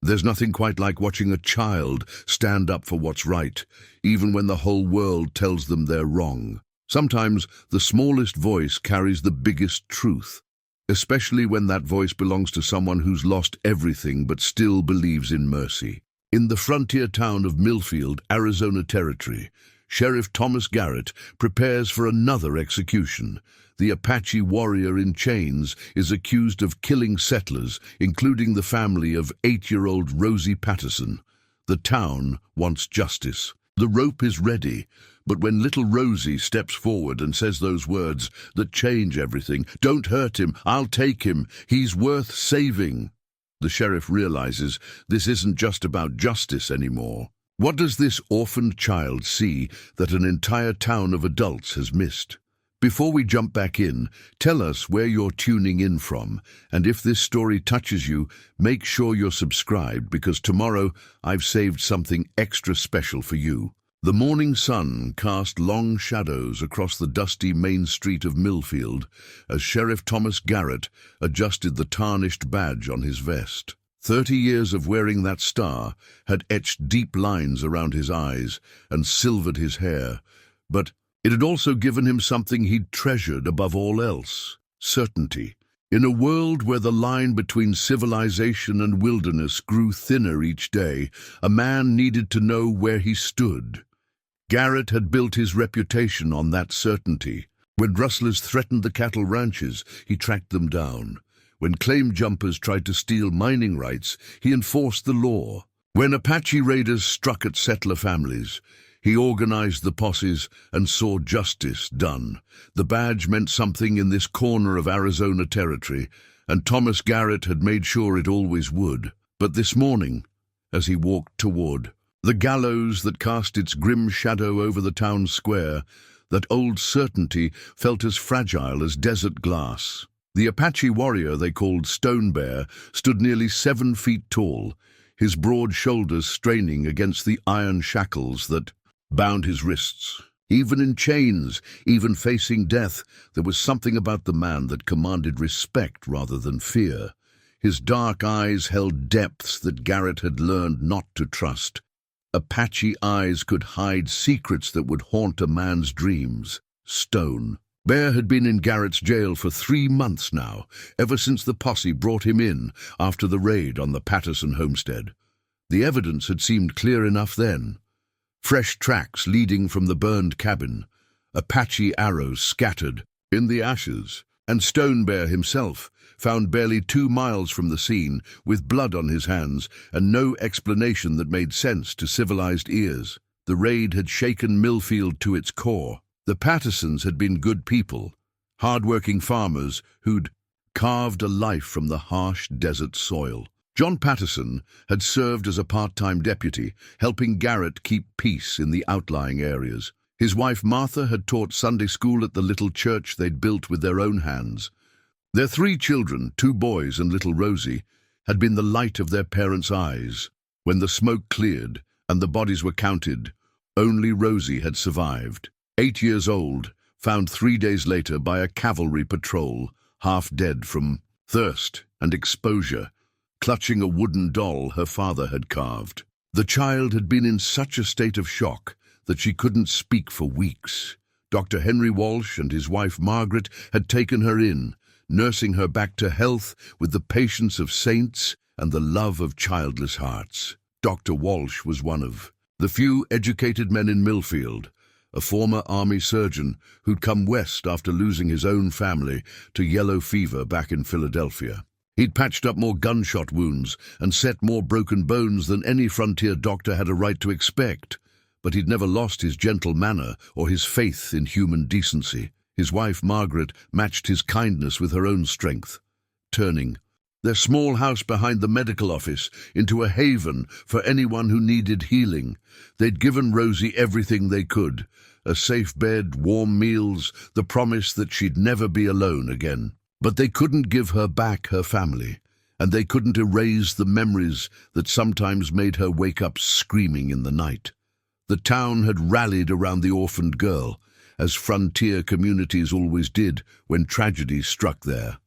There's nothing quite like watching a child stand up for what's right, even when the whole world tells them they're wrong. Sometimes the smallest voice carries the biggest truth, especially when that voice belongs to someone who's lost everything but still believes in mercy. In the frontier town of Millfield, Arizona Territory, Sheriff Thomas Garrett prepares for another execution. The Apache warrior in chains is accused of killing settlers, including the family of 8-year-old Rosie Patterson. The town wants justice. The rope is ready, but when little Rosie steps forward and says those words that change everything, "Don't hurt him, I'll take him, he's worth saving," the sheriff realizes this isn't just about justice anymore. What does this orphaned child see that an entire town of adults has missed? Before we jump back in, tell us where you're tuning in from, and if this story touches you, make sure you're subscribed, because tomorrow I've saved something extra special for you. The morning sun cast long shadows across the dusty main street of Millfield as Sheriff Thomas Garrett adjusted the tarnished badge on his vest. 30 years of wearing that star had etched deep lines around his eyes and silvered his hair, but it had also given him something he'd treasured above all else: certainty. In a world where the line between civilization and wilderness grew thinner each day, a man needed to know where he stood. Garrett had built his reputation on that certainty. When rustlers threatened the cattle ranches, he tracked them down. When claim jumpers tried to steal mining rights, he enforced the law. When Apache raiders struck at settler families, he organized the posses and saw justice done. The badge meant something in this corner of Arizona Territory, and Thomas Garrett had made sure it always would. But this morning, as he walked toward the gallows that cast its grim shadow over the town square, that old certainty felt as fragile as desert glass. The Apache warrior they called Stone Bear stood nearly 7 feet tall, his broad shoulders straining against the iron shackles that bound his wrists. Even in chains, even facing death, there was something about the man that commanded respect rather than fear. His dark eyes held depths that Garrett had learned not to trust. Apache eyes could hide secrets that would haunt a man's dreams. Stone Bear had been in Garrett's jail for 3 months now, ever since the posse brought him in after the raid on the Patterson homestead. The evidence had seemed clear enough then. Fresh tracks leading from the burned cabin, Apache arrows scattered in the ashes, and Stone Bear himself, found barely 2 miles from the scene, with blood on his hands and no explanation that made sense to civilized ears. The raid had shaken Millfield to its core. The Pattersons had been good people, hard-working farmers who'd carved a life from the harsh desert soil. John Patterson had served as a part-time deputy, helping Garrett keep peace in the outlying areas. His wife Martha had taught Sunday school at the little church they'd built with their own hands. Their 3 children, 2 boys and little Rosie, had been the light of their parents' eyes. When the smoke cleared and the bodies were counted, only Rosie had survived. 8 years old, found 3 days later by a cavalry patrol, half dead from thirst and exposure, clutching a wooden doll her father had carved. The child had been in such a state of shock that she couldn't speak for weeks. Dr. Henry Walsh and his wife Margaret had taken her in, nursing her back to health with the patience of saints and the love of childless hearts. Dr. Walsh was one of the few educated men in Millfield, a former army surgeon who'd come west after losing his own family to yellow fever back in Philadelphia. He'd patched up more gunshot wounds and set more broken bones than any frontier doctor had a right to expect, but he'd never lost his gentle manner or his faith in human decency. His wife, Margaret, matched his kindness with her own strength, turning their small house behind the medical office into a haven for anyone who needed healing. They'd given Rosie everything they could: a safe bed, warm meals, the promise that she'd never be alone again. But they couldn't give her back her family, and they couldn't erase the memories that sometimes made her wake up screaming in the night. The town had rallied around the orphaned girl, as frontier communities always did when tragedy struck there.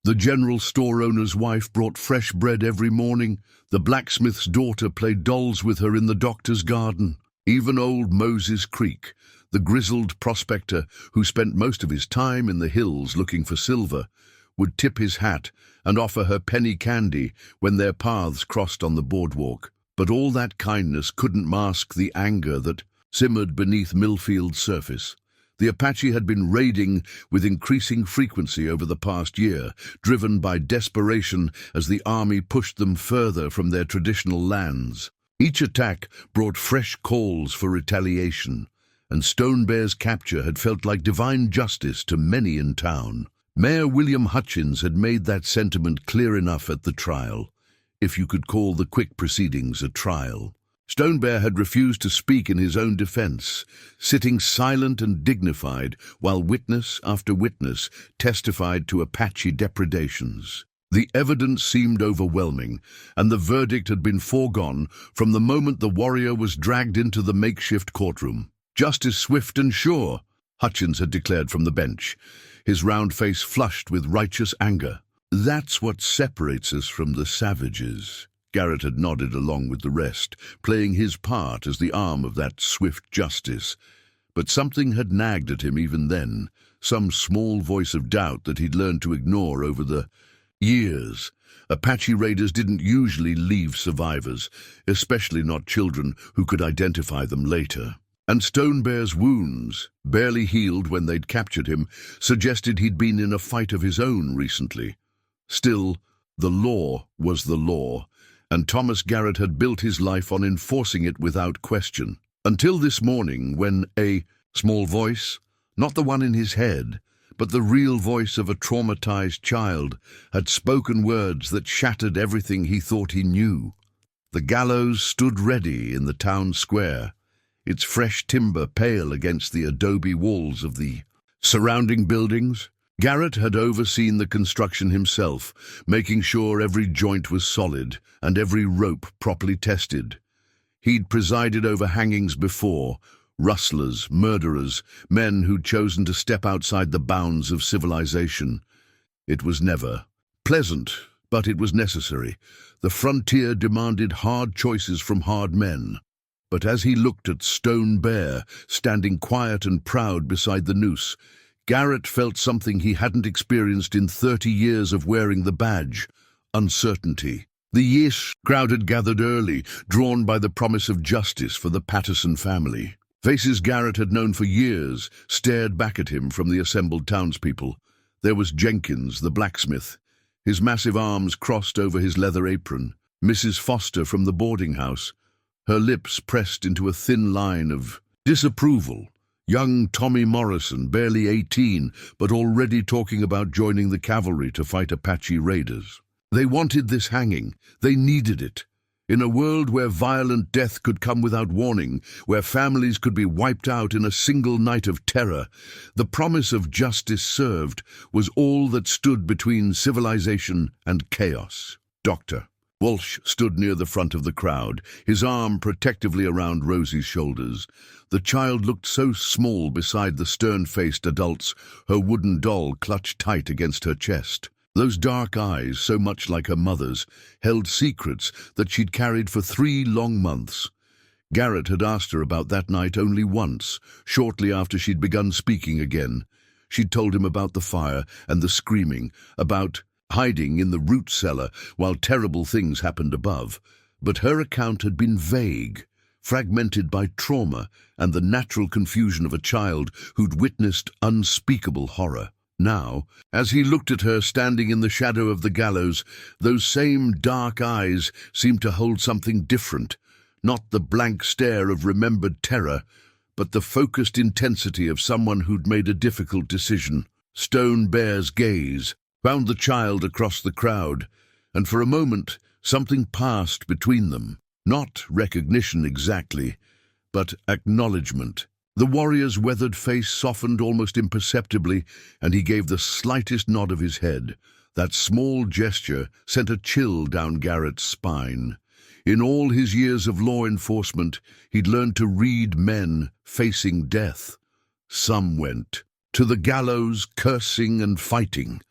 The general store owner's wife brought fresh bread every morning. The blacksmith's daughter played dolls with her in the doctor's garden. Even old Moses Creek, the grizzled prospector who spent most of his time in the hills looking for silver, would tip his hat and offer her penny candy when their paths crossed on the boardwalk. But all that kindness couldn't mask the anger that simmered beneath Millfield's surface. The Apache had been raiding with increasing frequency over the past year, driven by desperation as the army pushed them further from their traditional lands. Each attack brought fresh calls for retaliation, and Stone Bear's capture had felt like divine justice to many in town. Mayor William Hutchins had made that sentiment clear enough at the trial, if you could call the quick proceedings a trial. Stone Bear had refused to speak in his own defense, sitting silent and dignified while witness after witness testified to Apache depredations. The evidence seemed overwhelming, and the verdict had been foregone from the moment the warrior was dragged into the makeshift courtroom. "Justice swift and sure," Hutchins had declared from the bench, his round face flushed with righteous anger. "That's what separates us from the savages." Garrett had nodded along with the rest, playing his part as the arm of that swift justice. But something had nagged at him even then, some small voice of doubt that he'd learned to ignore over the years. Apache raiders didn't usually leave survivors, especially not children who could identify them later. And Stone Bear's wounds, barely healed when they'd captured him, suggested he'd been in a fight of his own recently. Still, the law was the law, and Thomas Garrett had built his life on enforcing it without question. Until this morning, when a small voice, not the one in his head, but the real voice of a traumatized child, had spoken words that shattered everything he thought he knew. The gallows stood ready in the town square, its fresh timber pale against the adobe walls of the surrounding buildings. Garrett had overseen the construction himself, making sure every joint was solid and every rope properly tested. He'd presided over hangings before, rustlers, murderers, men who'd chosen to step outside the bounds of civilization. It was never pleasant, but it was necessary. The frontier demanded hard choices from hard men. But as he looked at Stone Bear, standing quiet and proud beside the noose, Garrett felt something he hadn't experienced in 30 years of wearing the badge: uncertainty. The Yish crowd had gathered early, drawn by the promise of justice for the Patterson family. Faces Garrett had known for years stared back at him from the assembled townspeople. There was Jenkins, the blacksmith, his massive arms crossed over his leather apron. Mrs. Foster from the boarding house, her lips pressed into a thin line of disapproval. Young Tommy Morrison, barely 18, but already talking about joining the cavalry to fight Apache raiders. They wanted this hanging. They needed it. In a world where violent death could come without warning, where families could be wiped out in a single night of terror, the promise of justice served was all that stood between civilization and chaos. Dr. Walsh stood near the front of the crowd, his arm protectively around Rosie's shoulders. The child looked so small beside the stern-faced adults, her wooden doll clutched tight against her chest. Those dark eyes, so much like her mother's, held secrets that she'd carried for 3 long months. Garrett had asked her about that night only once, shortly after she'd begun speaking again. She'd told him about the fire and the screaming, about hiding in the root cellar while terrible things happened above. But her account had been vague, fragmented by trauma and the natural confusion of a child who'd witnessed unspeakable horror. Now, as he looked at her standing in the shadow of the gallows, those same dark eyes seemed to hold something different, not the blank stare of remembered terror, but the focused intensity of someone who'd made a difficult decision. Stone Bear's gaze found the child across the crowd, and for a moment something passed between them. Not recognition exactly, but acknowledgement. The warrior's weathered face softened almost imperceptibly, and he gave the slightest nod of his head. That small gesture sent a chill down Garrett's spine. In all his years of law enforcement, he'd learned to read men facing death. Some went to the gallows cursing and fighting.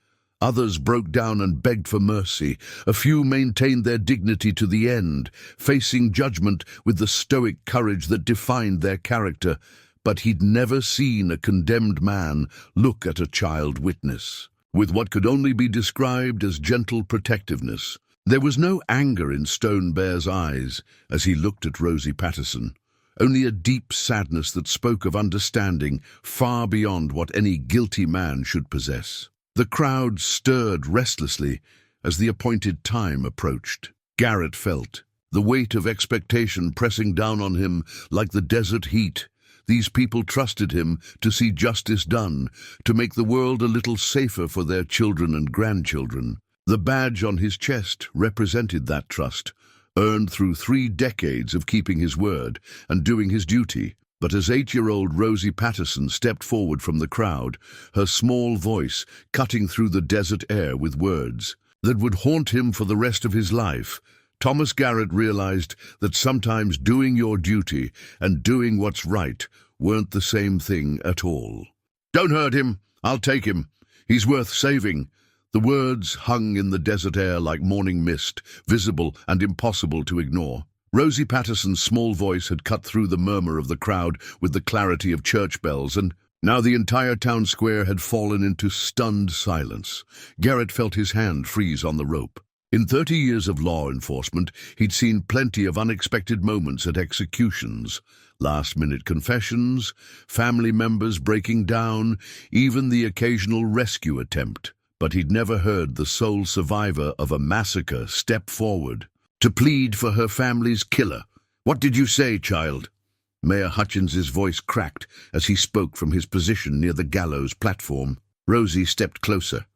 Others broke down and begged for mercy. A few maintained their dignity to the end, facing judgment with the stoic courage that defined their character. But he'd never seen a condemned man look at a child witness with what could only be described as gentle protectiveness. There was no anger in Stone Bear's eyes as he looked at Rosie Patterson, only a deep sadness that spoke of understanding far beyond what any guilty man should possess. The crowd stirred restlessly as the appointed time approached. Garrett felt the weight of expectation pressing down on him like the desert heat. These people trusted him to see justice done, to make the world a little safer for their children and grandchildren. The badge on his chest represented that trust, earned through 3 decades of keeping his word and doing his duty. But as 8-year-old Rosie Patterson stepped forward from the crowd, her small voice cutting through the desert air with words that would haunt him for the rest of his life, Thomas Garrett realized that sometimes doing your duty and doing what's right weren't the same thing at all. "Don't hurt him. I'll take him. He's worth saving." The words hung in the desert air like morning mist, visible and impossible to ignore. Rosie Patterson's small voice had cut through the murmur of the crowd with the clarity of church bells, and now the entire town square had fallen into stunned silence. Garrett felt his hand freeze on the rope. In 30 years of law enforcement, he'd seen plenty of unexpected moments at executions. Last-minute confessions, family members breaking down, even the occasional rescue attempt. But he'd never heard the sole survivor of a massacre step forward to plead for her family's killer. "What did you say, child?" Mayor Hutchins's voice cracked as he spoke from his position near the gallows platform. Rosie stepped closer,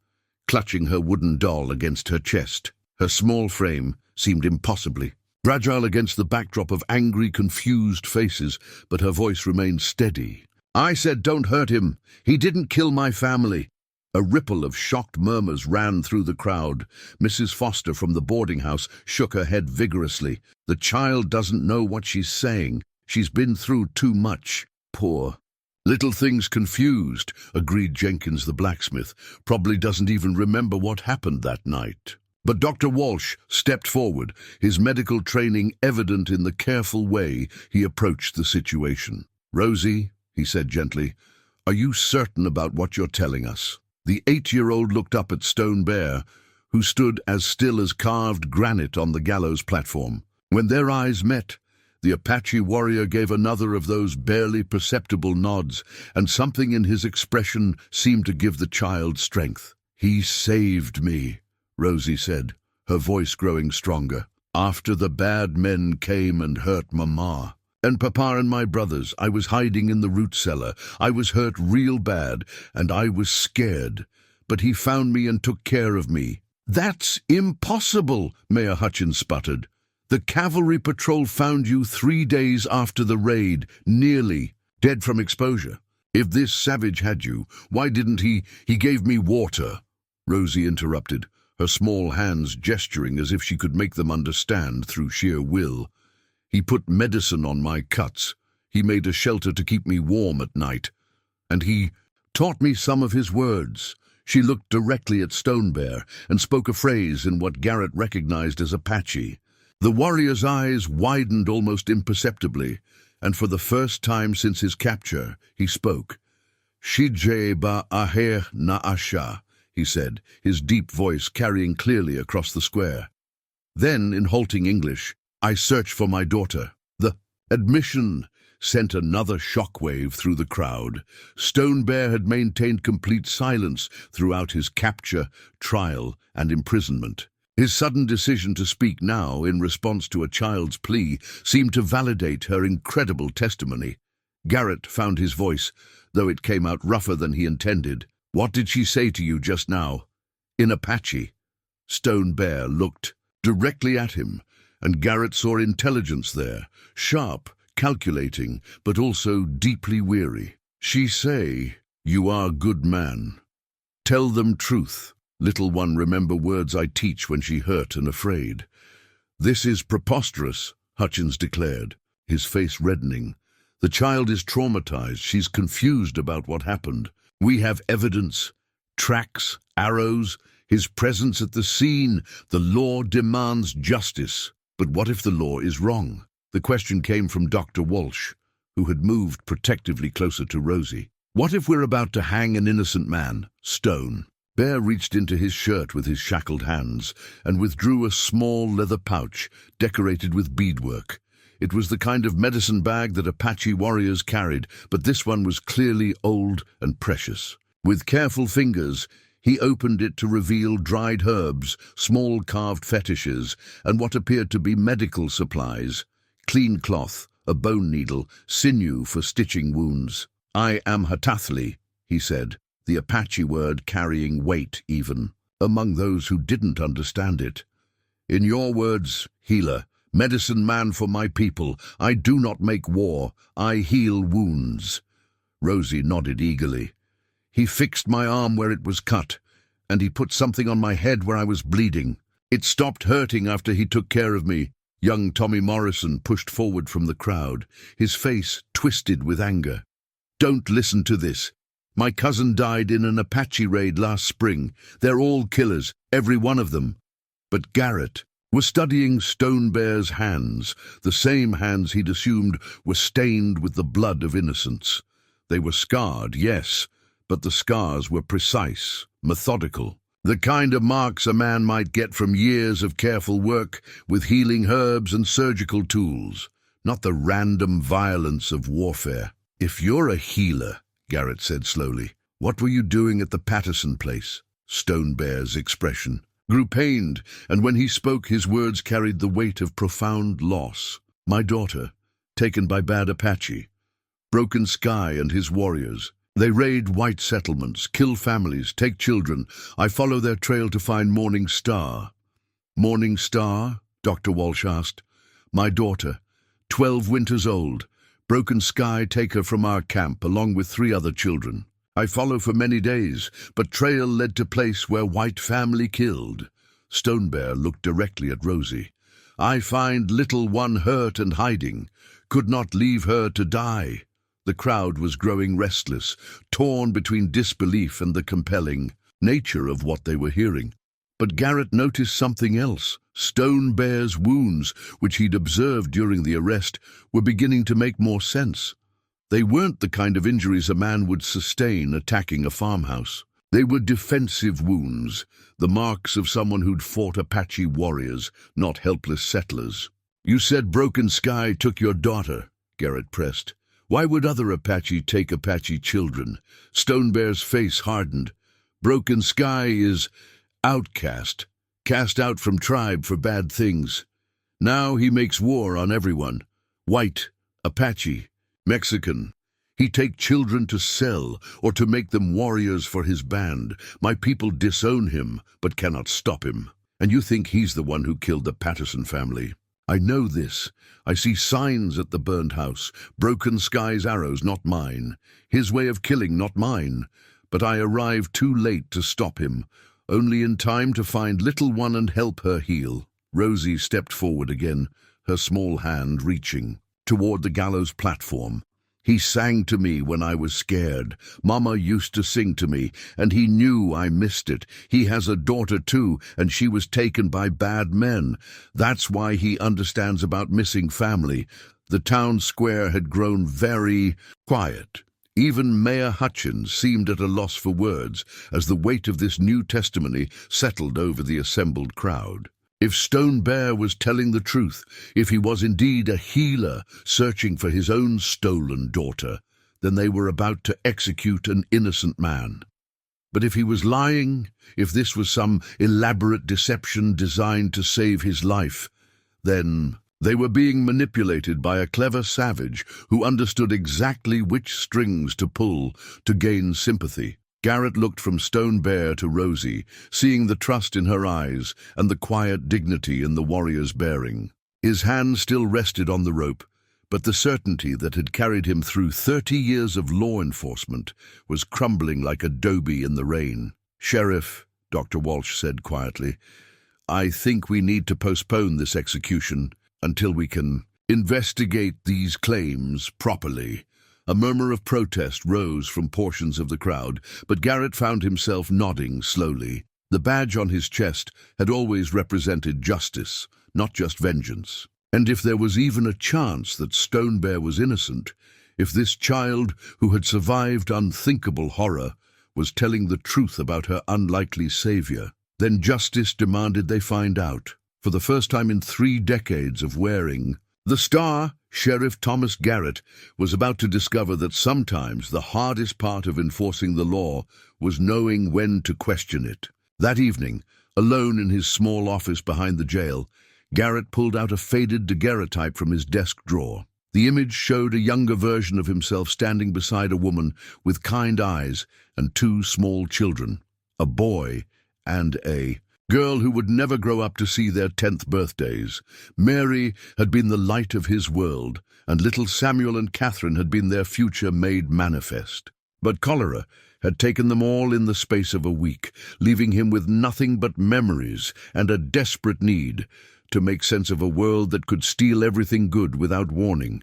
clutching her wooden doll against her chest. Her small frame seemed impossibly fragile against the backdrop of angry, confused faces, but her voice remained steady. "I said don't hurt him. He didn't kill my family." A ripple of shocked murmurs ran through the crowd. Mrs. Foster from the boarding house shook her head vigorously. "The child doesn't know what she's saying. She's been through too much. Poor little thing's confused," agreed Jenkins the blacksmith. "Probably doesn't even remember what happened that night." But Dr. Walsh stepped forward, his medical training evident in the careful way he approached the situation. "Rosie," he said gently, "are you certain about what you're telling us?" The 8-year-old looked up at Stone Bear, who stood as still as carved granite on the gallows platform. When their eyes met, the Apache warrior gave another of those barely perceptible nods, and something in his expression seemed to give the child strength. "He saved me," Rosie said, her voice growing stronger. "After the bad men came and hurt Mama and Papa and my brothers, I was hiding in the root cellar. I was hurt real bad, and I was scared. But he found me and took care of me." "That's impossible," Mayor Hutchins sputtered. "The cavalry patrol found you 3 days after the raid, nearly dead from exposure. If this savage had you, why didn't he gave me water," Rosie interrupted, her small hands gesturing as if she could make them understand through sheer will. "He put medicine on my cuts. He made a shelter to keep me warm at night. And he taught me some of his words." She looked directly at Stone Bear and spoke a phrase in what Garrett recognized as Apache. The warrior's eyes widened almost imperceptibly, and for the first time since his capture, he spoke. "Shije ba aher na asha," he said, his deep voice carrying clearly across the square. Then, in halting English, "I search for my daughter." The admission sent another shockwave through the crowd. Stone Bear had maintained complete silence throughout his capture, trial, and imprisonment. His sudden decision to speak now, in response to a child's plea, seemed to validate her incredible testimony. Garrett found his voice, though it came out rougher than he intended. "What did she say to you just now?" "In Apache." Stone Bear looked directly at him, and Garrett saw intelligence there, sharp, calculating, but also deeply weary. "She say, you are good man. Tell them truth. Little one, remember words I teach when she hurt and afraid." "This is preposterous," Hutchins declared, his face reddening. "The child is traumatized. She's confused about what happened. We have evidence, tracks, arrows." His presence at the scene. The law demands justice. But what if the law is wrong? The question came from Dr. Walsh, who had moved protectively closer to Rosie. What if we're about to hang an innocent man? Stone. Bear reached into his shirt with his shackled hands and withdrew a small leather pouch decorated with beadwork. It was the kind of medicine bag that Apache warriors carried, but this one was clearly old and precious. With careful fingers, he opened it to reveal dried herbs, small carved fetishes, and what appeared to be medical supplies. Clean cloth, a bone needle, sinew for stitching wounds. "I am Hatathli," he said, the Apache word carrying weight even, among those who didn't understand it. "In your words, healer, medicine man for my people, I do not make war, I heal wounds." Rosie nodded eagerly. "He fixed my arm where it was cut, and he put something on my head where I was bleeding. It stopped hurting after he took care of me." Young Tommy Morrison pushed forward from the crowd, his face twisted with anger. "Don't listen to this. My cousin died in an Apache raid last spring. They're all killers, every one of them." But Garrett was studying Stone Bear's hands, the same hands he'd assumed were stained with the blood of innocents. They were scarred, yes, but the scars were precise, methodical. The kind of marks a man might get from years of careful work with healing herbs and surgical tools, not the random violence of warfare. "If you're a healer," Garrett said slowly, "what were you doing at the Patterson place?" Stone Bear's expression grew pained, and when he spoke, his words carried the weight of profound loss. "My daughter, taken by bad Apache. Broken Sky and his warriors. They raid white settlements, kill families, take children. I follow their trail to find Morning Star." "Morning Star?" Dr. Walsh asked. "My daughter, 12 winters old. Broken Sky take her from our camp along with 3 other children. I follow for many days, but trail led to place where white family killed." Stone Bear looked directly at Rosie. "I find little one hurt and hiding. Could not leave her to die." The crowd was growing restless, torn between disbelief and the compelling nature of what they were hearing. But Garrett noticed something else. Stone Bear's wounds, which he'd observed during the arrest, were beginning to make more sense. They weren't the kind of injuries a man would sustain attacking a farmhouse. They were defensive wounds, the marks of someone who'd fought Apache warriors, not helpless settlers. "You said Broken Sky took your daughter," Garrett pressed. "Why would other Apache take Apache children?" Stone Bear's face hardened. "Broken Sky is outcast, cast out from tribe for bad things. Now he makes war on everyone. White, Apache, Mexican. He take children to sell or to make them warriors for his band. My people disown him, but cannot stop him. And you think he's the one who killed the Patterson family? I know this. I see signs at the burned house. Broken Sky's arrows, not mine. His way of killing, not mine. But I arrived too late to stop him, only in time to find little one and help her heal." Rosie stepped forward again, her small hand reaching toward the gallows platform. "He sang to me when I was scared. Mama used to sing to me, and he knew I missed it. He has a daughter too, and she was taken by bad men. That's why he understands about missing family." The town square had grown very quiet. Even Mayor Hutchins seemed at a loss for words as the weight of this new testimony settled over the assembled crowd. If Stone Bear was telling the truth, if he was indeed a healer searching for his own stolen daughter, then they were about to execute an innocent man. But if he was lying, if this was some elaborate deception designed to save his life, then they were being manipulated by a clever savage who understood exactly which strings to pull to gain sympathy. Garrett looked from Stone Bear to Rosie, seeing the trust in her eyes and the quiet dignity in the warrior's bearing. His hand still rested on the rope, but the certainty that had carried him through 30 years of law enforcement was crumbling like adobe in the rain. "Sheriff," Dr. Walsh said quietly, "I think we need to postpone this execution until we can investigate these claims properly." A murmur of protest rose from portions of the crowd, but Garrett found himself nodding slowly. The badge on his chest had always represented justice, not just vengeance. And if there was even a chance that Stone Bear was innocent, if this child who had survived unthinkable horror was telling the truth about her unlikely savior, then justice demanded they find out. For the first time in 3 decades of wearing the star, Sheriff Thomas Garrett was about to discover that sometimes the hardest part of enforcing the law was knowing when to question it. That evening, alone in his small office behind the jail, Garrett pulled out a faded daguerreotype from his desk drawer. The image showed a younger version of himself standing beside a woman with kind eyes and 2 small children, a boy and a girl who would never grow up to see their 10th birthdays. Mary had been the light of his world, and little Samuel and Catherine had been their future made manifest. But cholera had taken them all in the space of a week, leaving him with nothing but memories and a desperate need to make sense of a world that could steal everything good without warning.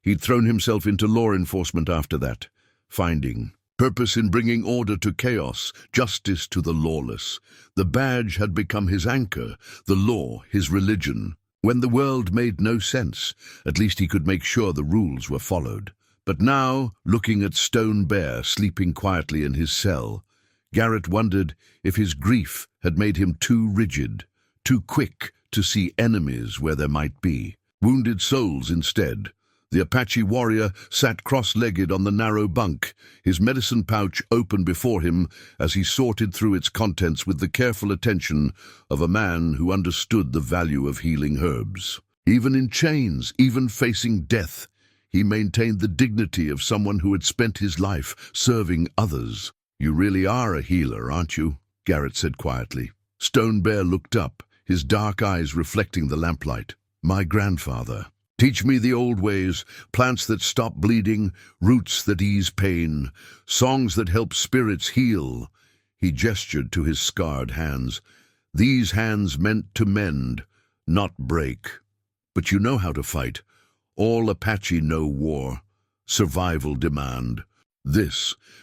He'd thrown himself into law enforcement after that, finding purpose in bringing order to chaos, justice to the lawless. The badge had become his anchor, the law his religion. When the world made no sense, at least he could make sure the rules were followed. But now, looking at Stone Bear sleeping quietly in his cell, Garrett wondered if his grief had made him too rigid, too quick to see enemies where there might be wounded souls instead. The Apache warrior sat cross-legged on the narrow bunk, his medicine pouch open before him as he sorted through its contents with the careful attention of a man who understood the value of healing herbs. Even in chains, even facing death, he maintained the dignity of someone who had spent his life serving others. "You really are a healer, aren't you?" Garrett said quietly. Stone Bear looked up, his dark eyes reflecting the lamplight. "My grandfather. Teach me the old ways, plants that stop bleeding, roots that ease pain, songs that help spirits heal." He gestured to his scarred hands. "These hands meant to mend, not break. But you know how to fight. All Apache know war. Survival demand.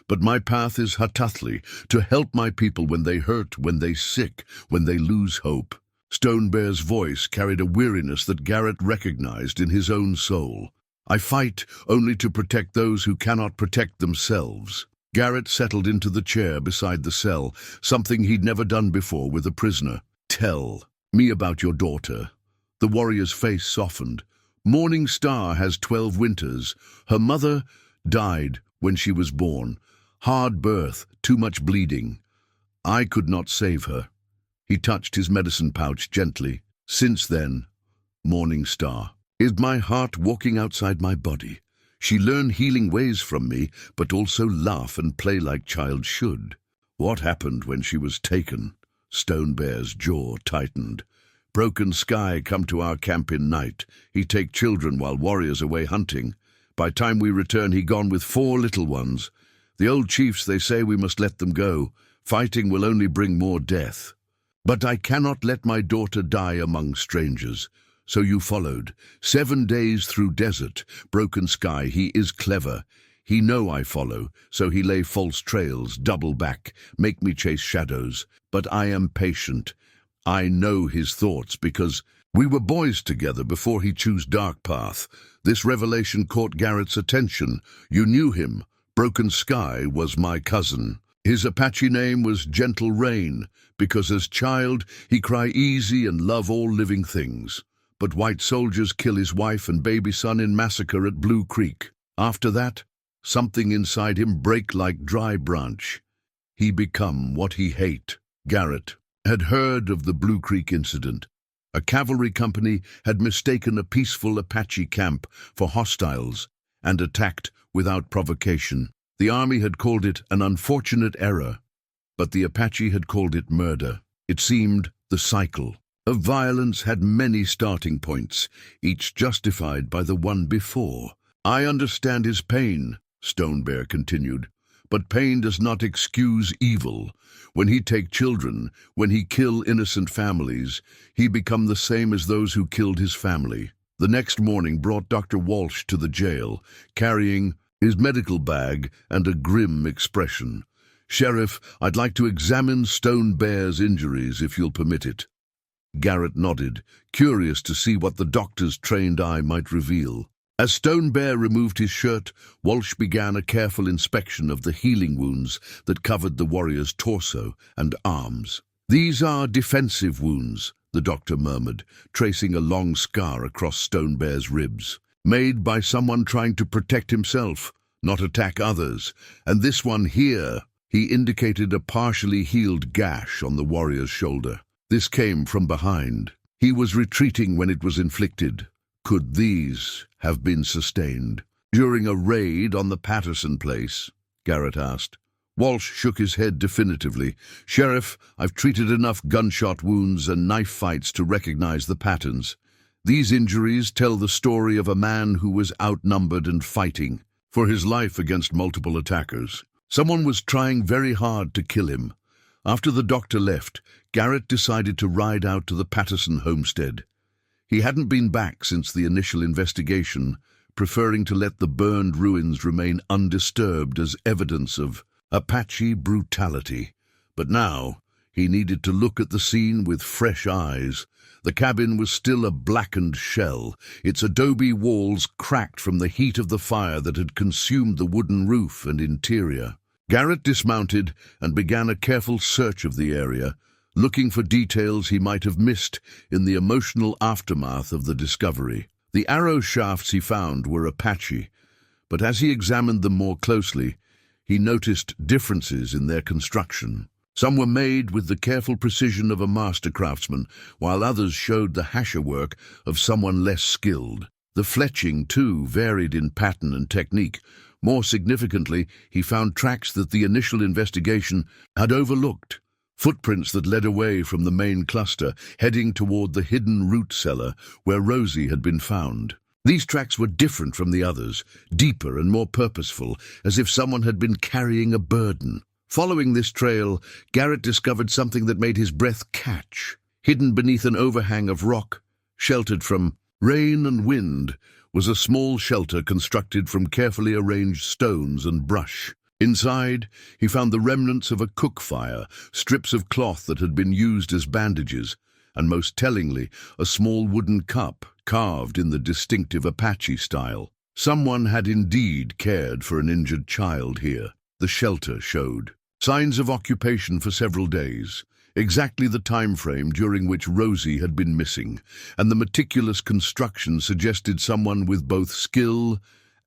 But my path is Hatathli, to help my people when they hurt, when they sick, when they lose hope." Stone Bear's voice carried a weariness that Garrett recognized in his own soul. "I fight only to protect those who cannot protect themselves." Garrett settled into the chair beside the cell, something he'd never done before with a prisoner. "Tell me about your daughter." The warrior's face softened. "Morning Star has 12 winters. Her mother died when she was born. Hard birth, too much bleeding. I could not save her." He touched his medicine pouch gently. "Since then, Morning Star is my heart walking outside my body. She learned healing ways from me, but also laugh and play like child should." "What happened when she was taken?" Stone Bear's jaw tightened. "Broken Sky come to our camp in night. He take children while warriors away hunting. By time we return, he gone with 4 little ones. The old chiefs, they say we must let them go. Fighting will only bring more death. But I cannot let my daughter die among strangers. So you followed. 7 days through desert. Broken Sky, he is clever. He know I follow, so he lay false trails, double back, make me chase shadows. But I am patient. I know his thoughts because we were boys together before he chose dark path. This revelation caught Garrett's attention. You knew him. Broken Sky was my cousin. His Apache name was Gentle Rain, because as child he cry easy and love all living things. But white soldiers kill his wife and baby son in massacre at Blue Creek. After that, something inside him break like dry branch. He become what he hate." Garrett had heard of the Blue Creek incident. A cavalry company had mistaken a peaceful Apache camp for hostiles and attacked without provocation. The army had called it an unfortunate error, but the Apache had called it murder. It seemed the cycle of violence had many starting points, each justified by the one before. "I understand his pain," Stone Bear continued, "but pain does not excuse evil. When he take children, when he kill innocent families, he become the same as those who killed his family." The next morning brought Dr. Walsh to the jail, carrying his medical bag and a grim expression. "Sheriff, I'd like to examine Stone Bear's injuries, if you'll permit it." Garrett nodded, curious to see what the doctor's trained eye might reveal. As Stone Bear removed his shirt, Walsh began a careful inspection of the healing wounds that covered the warrior's torso and arms. "These are defensive wounds," the doctor murmured, tracing a long scar across Stone Bear's ribs. "Made by someone trying to protect himself, not attack others. And this one here," he indicated a partially healed gash on the warrior's shoulder. "This came from behind. He was retreating when it was inflicted. Could these have been sustained during a raid on the Patterson place?" Garrett asked. Walsh shook his head definitively. "Sheriff, I've treated enough gunshot wounds and knife fights to recognize the patterns. These injuries tell the story of a man who was outnumbered and fighting for his life against multiple attackers. Someone was trying very hard to kill him. After the doctor left, Garrett decided to ride out to the Patterson homestead. He hadn't been back since the initial investigation, preferring to let the burned ruins remain undisturbed as evidence of Apache brutality. But now, he needed to look at the scene with fresh eyes. The cabin was still a blackened shell, its adobe walls cracked from the heat of the fire that had consumed the wooden roof and interior. Garrett dismounted and began a careful search of the area, looking for details he might have missed in the emotional aftermath of the discovery. The arrow shafts he found were Apache, but as he examined them more closely, he noticed differences in their construction. Some were made with the careful precision of a master craftsman, while others showed the hasherwork of someone less skilled. The fletching, too, varied in pattern and technique. More significantly, he found tracks that the initial investigation had overlooked. Footprints that led away from the main cluster, heading toward the hidden root cellar where Rosie had been found. These tracks were different from the others, deeper and more purposeful, as if someone had been carrying a burden. Following this trail, Garrett discovered something that made his breath catch. Hidden beneath an overhang of rock, sheltered from rain and wind, was a small shelter constructed from carefully arranged stones and brush. Inside, he found the remnants of a cook fire, strips of cloth that had been used as bandages, and most tellingly, a small wooden cup carved in the distinctive Apache style. Someone had indeed cared for an injured child here, the shelter showed. Signs of occupation for several days, exactly the time frame during which Rosie had been missing, and the meticulous construction suggested someone with both skill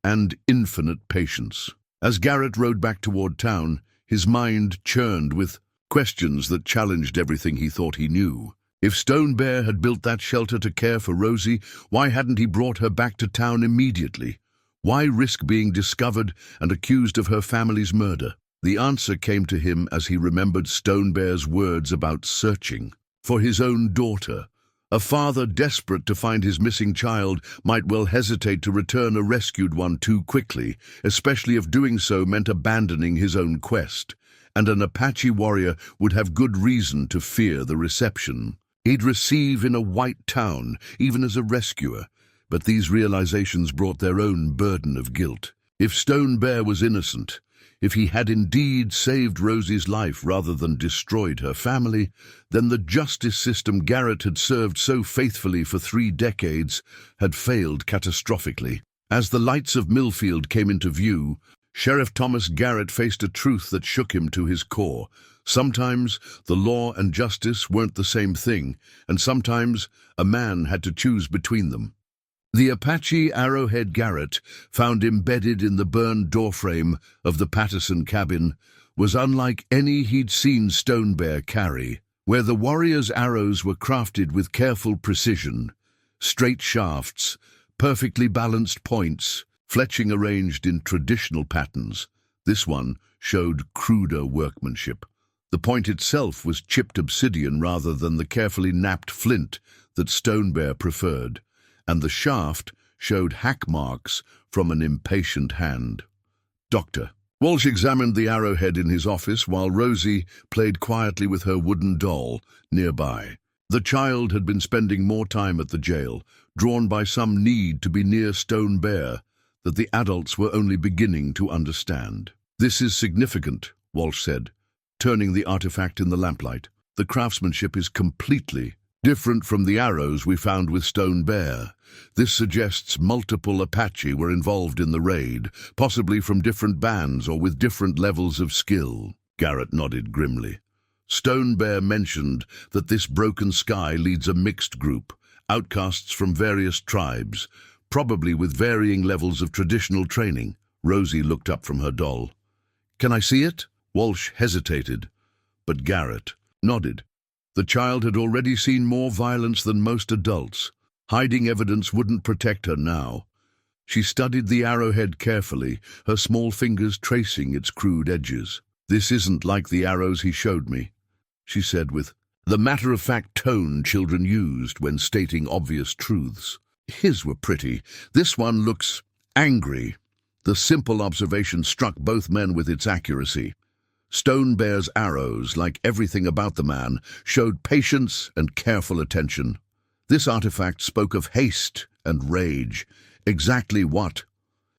and infinite patience. As Garrett rode back toward town, his mind churned with questions that challenged everything he thought he knew. If Stone Bear had built that shelter to care for Rosie, why hadn't he brought her back to town immediately? Why risk being discovered and accused of her family's murder? The answer came to him as he remembered Stone Bear's words about searching for his own daughter. A father desperate to find his missing child might well hesitate to return a rescued one too quickly, especially if doing so meant abandoning his own quest. And an Apache warrior would have good reason to fear the reception he'd receive in a white town, even as a rescuer. But these realizations brought their own burden of guilt. If Stone Bear was innocent, if he had indeed saved Rosie's life rather than destroyed her family, then the justice system Garrett had served so faithfully for 3 decades had failed catastrophically. As the lights of Millfield came into view, Sheriff Thomas Garrett faced a truth that shook him to his core. Sometimes the law and justice weren't the same thing, and sometimes a man had to choose between them. The Apache arrowhead Garrett, found embedded in the burned doorframe of the Patterson cabin, was unlike any he'd seen Stone Bear carry. Where the warrior's arrows were crafted with careful precision, straight shafts, perfectly balanced points, fletching arranged in traditional patterns, this one showed cruder workmanship. The point itself was chipped obsidian rather than the carefully knapped flint that Stone Bear preferred, and the shaft showed hack marks from an impatient hand. "Doctor." Walsh examined the arrowhead in his office while Rosie played quietly with her wooden doll nearby. The child had been spending more time at the jail, drawn by some need to be near Stone Bear that the adults were only beginning to understand. "This is significant," Walsh said, turning the artifact in the lamplight. The craftsmanship is completely different from the arrows we found with Stone Bear. This suggests multiple Apache were involved in the raid, possibly from different bands or with different levels of skill. Garrett nodded grimly. Stone Bear mentioned that this broken sky leads a mixed group, outcasts from various tribes, probably with varying levels of traditional training. Rosie looked up from her doll. "Can I see it?" Walsh hesitated, but Garrett nodded. The child had already seen more violence than most adults. Hiding evidence wouldn't protect her now. She studied the arrowhead carefully, her small fingers tracing its crude edges. "This isn't like the arrows he showed me," she said with the matter-of-fact tone children used when stating obvious truths. "His were pretty. This one looks angry." The simple observation struck both men with its accuracy. Stone Bear's arrows, like everything about the man, showed patience and careful attention. This artifact spoke of haste and rage, exactly what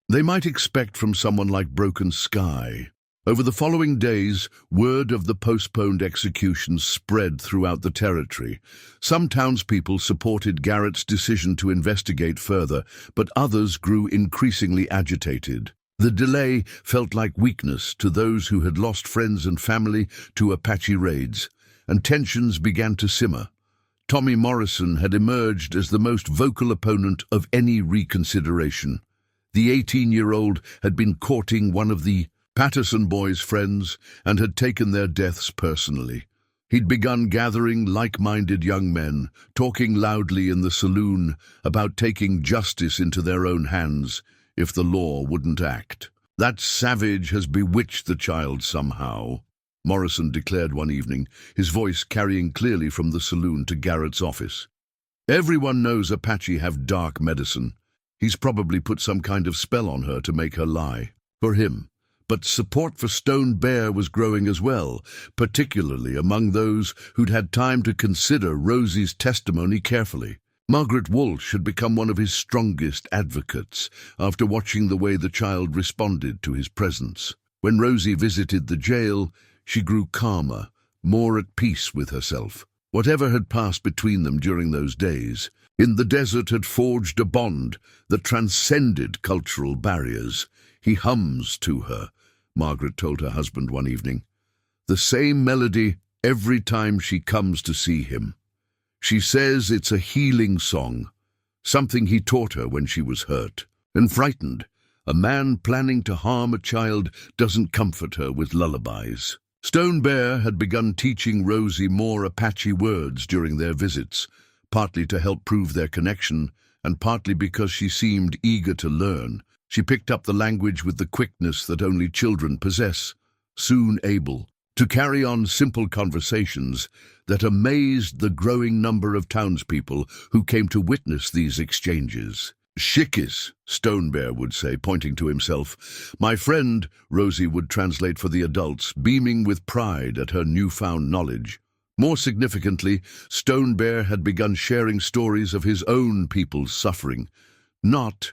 they might expect from someone like Broken Sky. Over the following days, word of the postponed execution spread throughout the territory. Some townspeople supported Garrett's decision to investigate further, but others grew increasingly agitated. The delay felt like weakness to those who had lost friends and family to Apache raids, and tensions began to simmer. Tommy Morrison had emerged as the most vocal opponent of any reconsideration. The 18-year-old had been courting one of the Patterson boys' friends and had taken their deaths personally. He'd begun gathering like-minded young men, talking loudly in the saloon about taking justice into their own hands if the law wouldn't act. "That savage has bewitched the child somehow," Morrison declared one evening, his voice carrying clearly from the saloon to Garrett's office. "Everyone knows Apache have dark medicine. He's probably put some kind of spell on her to make her lie. For him. But support for Stone Bear was growing as well, particularly among those who'd had time to consider Rosie's testimony carefully. Margaret Walsh had become one of his strongest advocates after watching the way the child responded to his presence. When Rosie visited the jail, she grew calmer, more at peace with herself. Whatever had passed between them during those days, in the desert had forged a bond that transcended cultural barriers. "He hums to her," Margaret told her husband one evening. "The same melody every time she comes to see him. She says it's a healing song, something he taught her when she was hurt and frightened. A man planning to harm a child doesn't comfort her with lullabies." Stone Bear had begun teaching Rosie more Apache words during their visits, partly to help prove their connection, and partly because she seemed eager to learn. She picked up the language with the quickness that only children possess, soon able to carry on simple conversations that amazed the growing number of townspeople who came to witness these exchanges. "Shikis," Stone Bear would say, pointing to himself. "My friend," Rosie would translate for the adults, beaming with pride at her newfound knowledge. More significantly, Stone Bear had begun sharing stories of his own people's suffering, not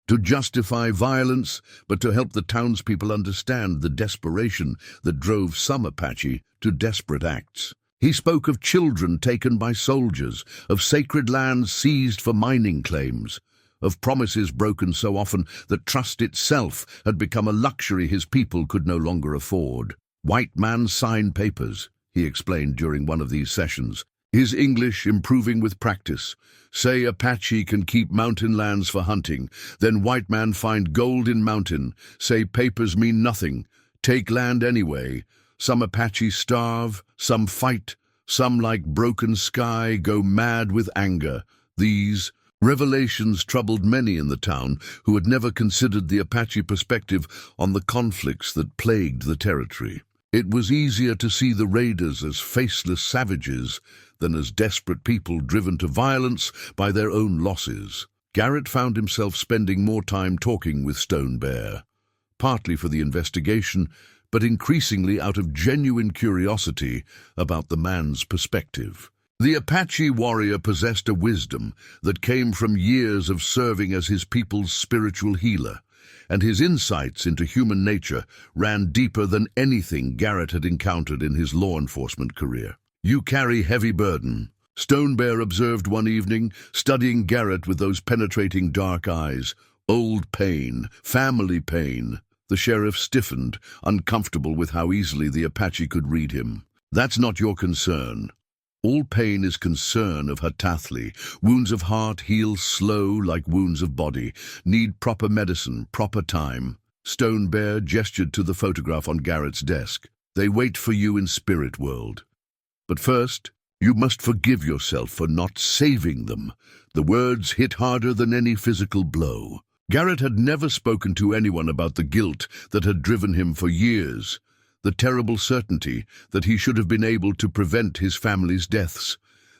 to justify violence, but to help the townspeople understand the desperation that drove some Apache to desperate acts. He spoke of children taken by soldiers, of sacred lands seized for mining claims, of promises broken so often that trust itself had become a luxury his people could no longer afford. "White man sign papers," he explained during one of these sessions, his English improving with practice. "Say Apache can keep mountain lands for hunting, then white man find gold in mountain. Say papers mean nothing. Take land anyway. Some Apache starve, some fight, some like Broken Sky go mad with anger." These revelations troubled many in the town who had never considered the Apache perspective on the conflicts that plagued the territory. It was easier to see the raiders as faceless savages than as desperate people driven to violence by their own losses. Garrett found himself spending more time talking with Stone Bear, partly for the investigation, but increasingly out of genuine curiosity about the man's perspective. The Apache warrior possessed a wisdom that came from years of serving as his people's spiritual healer. and his insights into human nature ran deeper than anything Garrett had encountered in his law enforcement career. "You carry heavy burden," Stone Bear observed one evening, studying Garrett with those penetrating dark eyes. "Old pain, family pain." The sheriff stiffened, uncomfortable with how easily the Apache could read him. "That's not your concern. All pain is concern of Hatathli. Wounds of heart heal slow like wounds of body, need proper medicine, proper time." Stone Bear gestured to the photograph on Garrett's desk. "They wait for you in spirit world. But first, you must forgive yourself for not saving them." The words hit harder than any physical blow. Garrett had never spoken to anyone about the guilt that had driven him for years, the terrible certainty that he should have been able to prevent his family's deaths,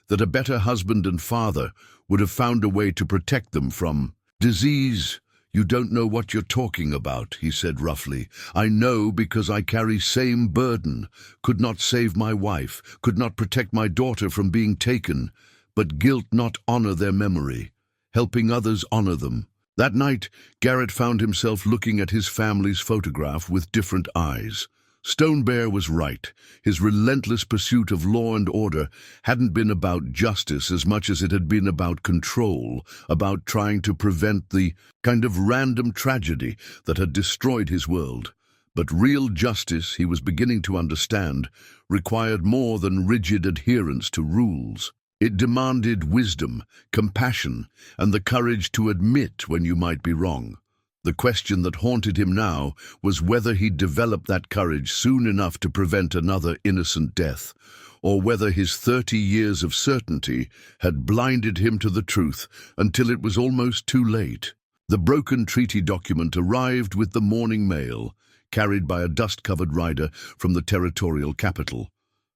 that a better husband and father would have found a way to protect them from disease. "You don't know what you're talking about," he said roughly. "I know because I carry same burden. Could not save my wife, could not protect my daughter from being taken, but guilt not honor their memory, helping others honor them." That night, Garrett found himself looking at his family's photograph with different eyes. Stone Bear was right. His relentless pursuit of law and order hadn't been about justice as much as it had been about control, about trying to prevent the kind of random tragedy that had destroyed his world. But real justice, he was beginning to understand, required more than rigid adherence to rules. It demanded wisdom, compassion, and the courage to admit when you might be wrong. The question that haunted him now was whether he'd develop that courage soon enough to prevent another innocent death, or whether his 30 years of certainty had blinded him to the truth until it was almost too late. The broken treaty document arrived with the morning mail, carried by a dust-covered rider from the territorial capital.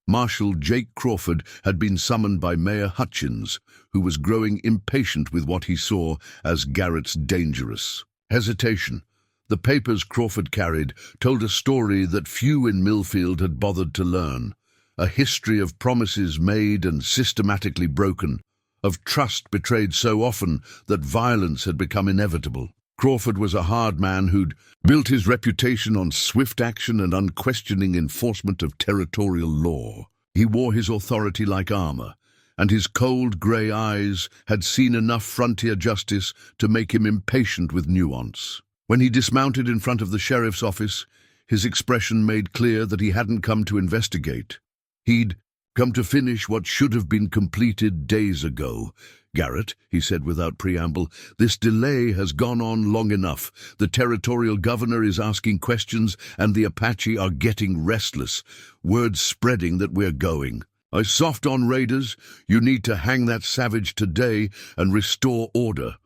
Marshal Jake Crawford had been summoned by Mayor Hutchins, who was growing impatient with what he saw as Garrett's dangerous hesitation. The papers Crawford carried told a story that few in Millfield had bothered to learn, a history of promises made and systematically broken, of trust betrayed so often that violence had become inevitable. Crawford was a hard man who'd built his reputation on swift action and unquestioning enforcement of territorial law. He wore his authority like armor, and his cold grey eyes had seen enough frontier justice to make him impatient with nuance. When he dismounted in front of the sheriff's office, his expression made clear that he hadn't come to investigate. He'd come to finish what should have been completed days ago. "Garrett," he said without preamble, "this delay has gone on long enough. The territorial governor is asking questions and the Apache are getting restless. Word's spreading that we're going. I soft on raiders. You need to hang that savage today and restore order."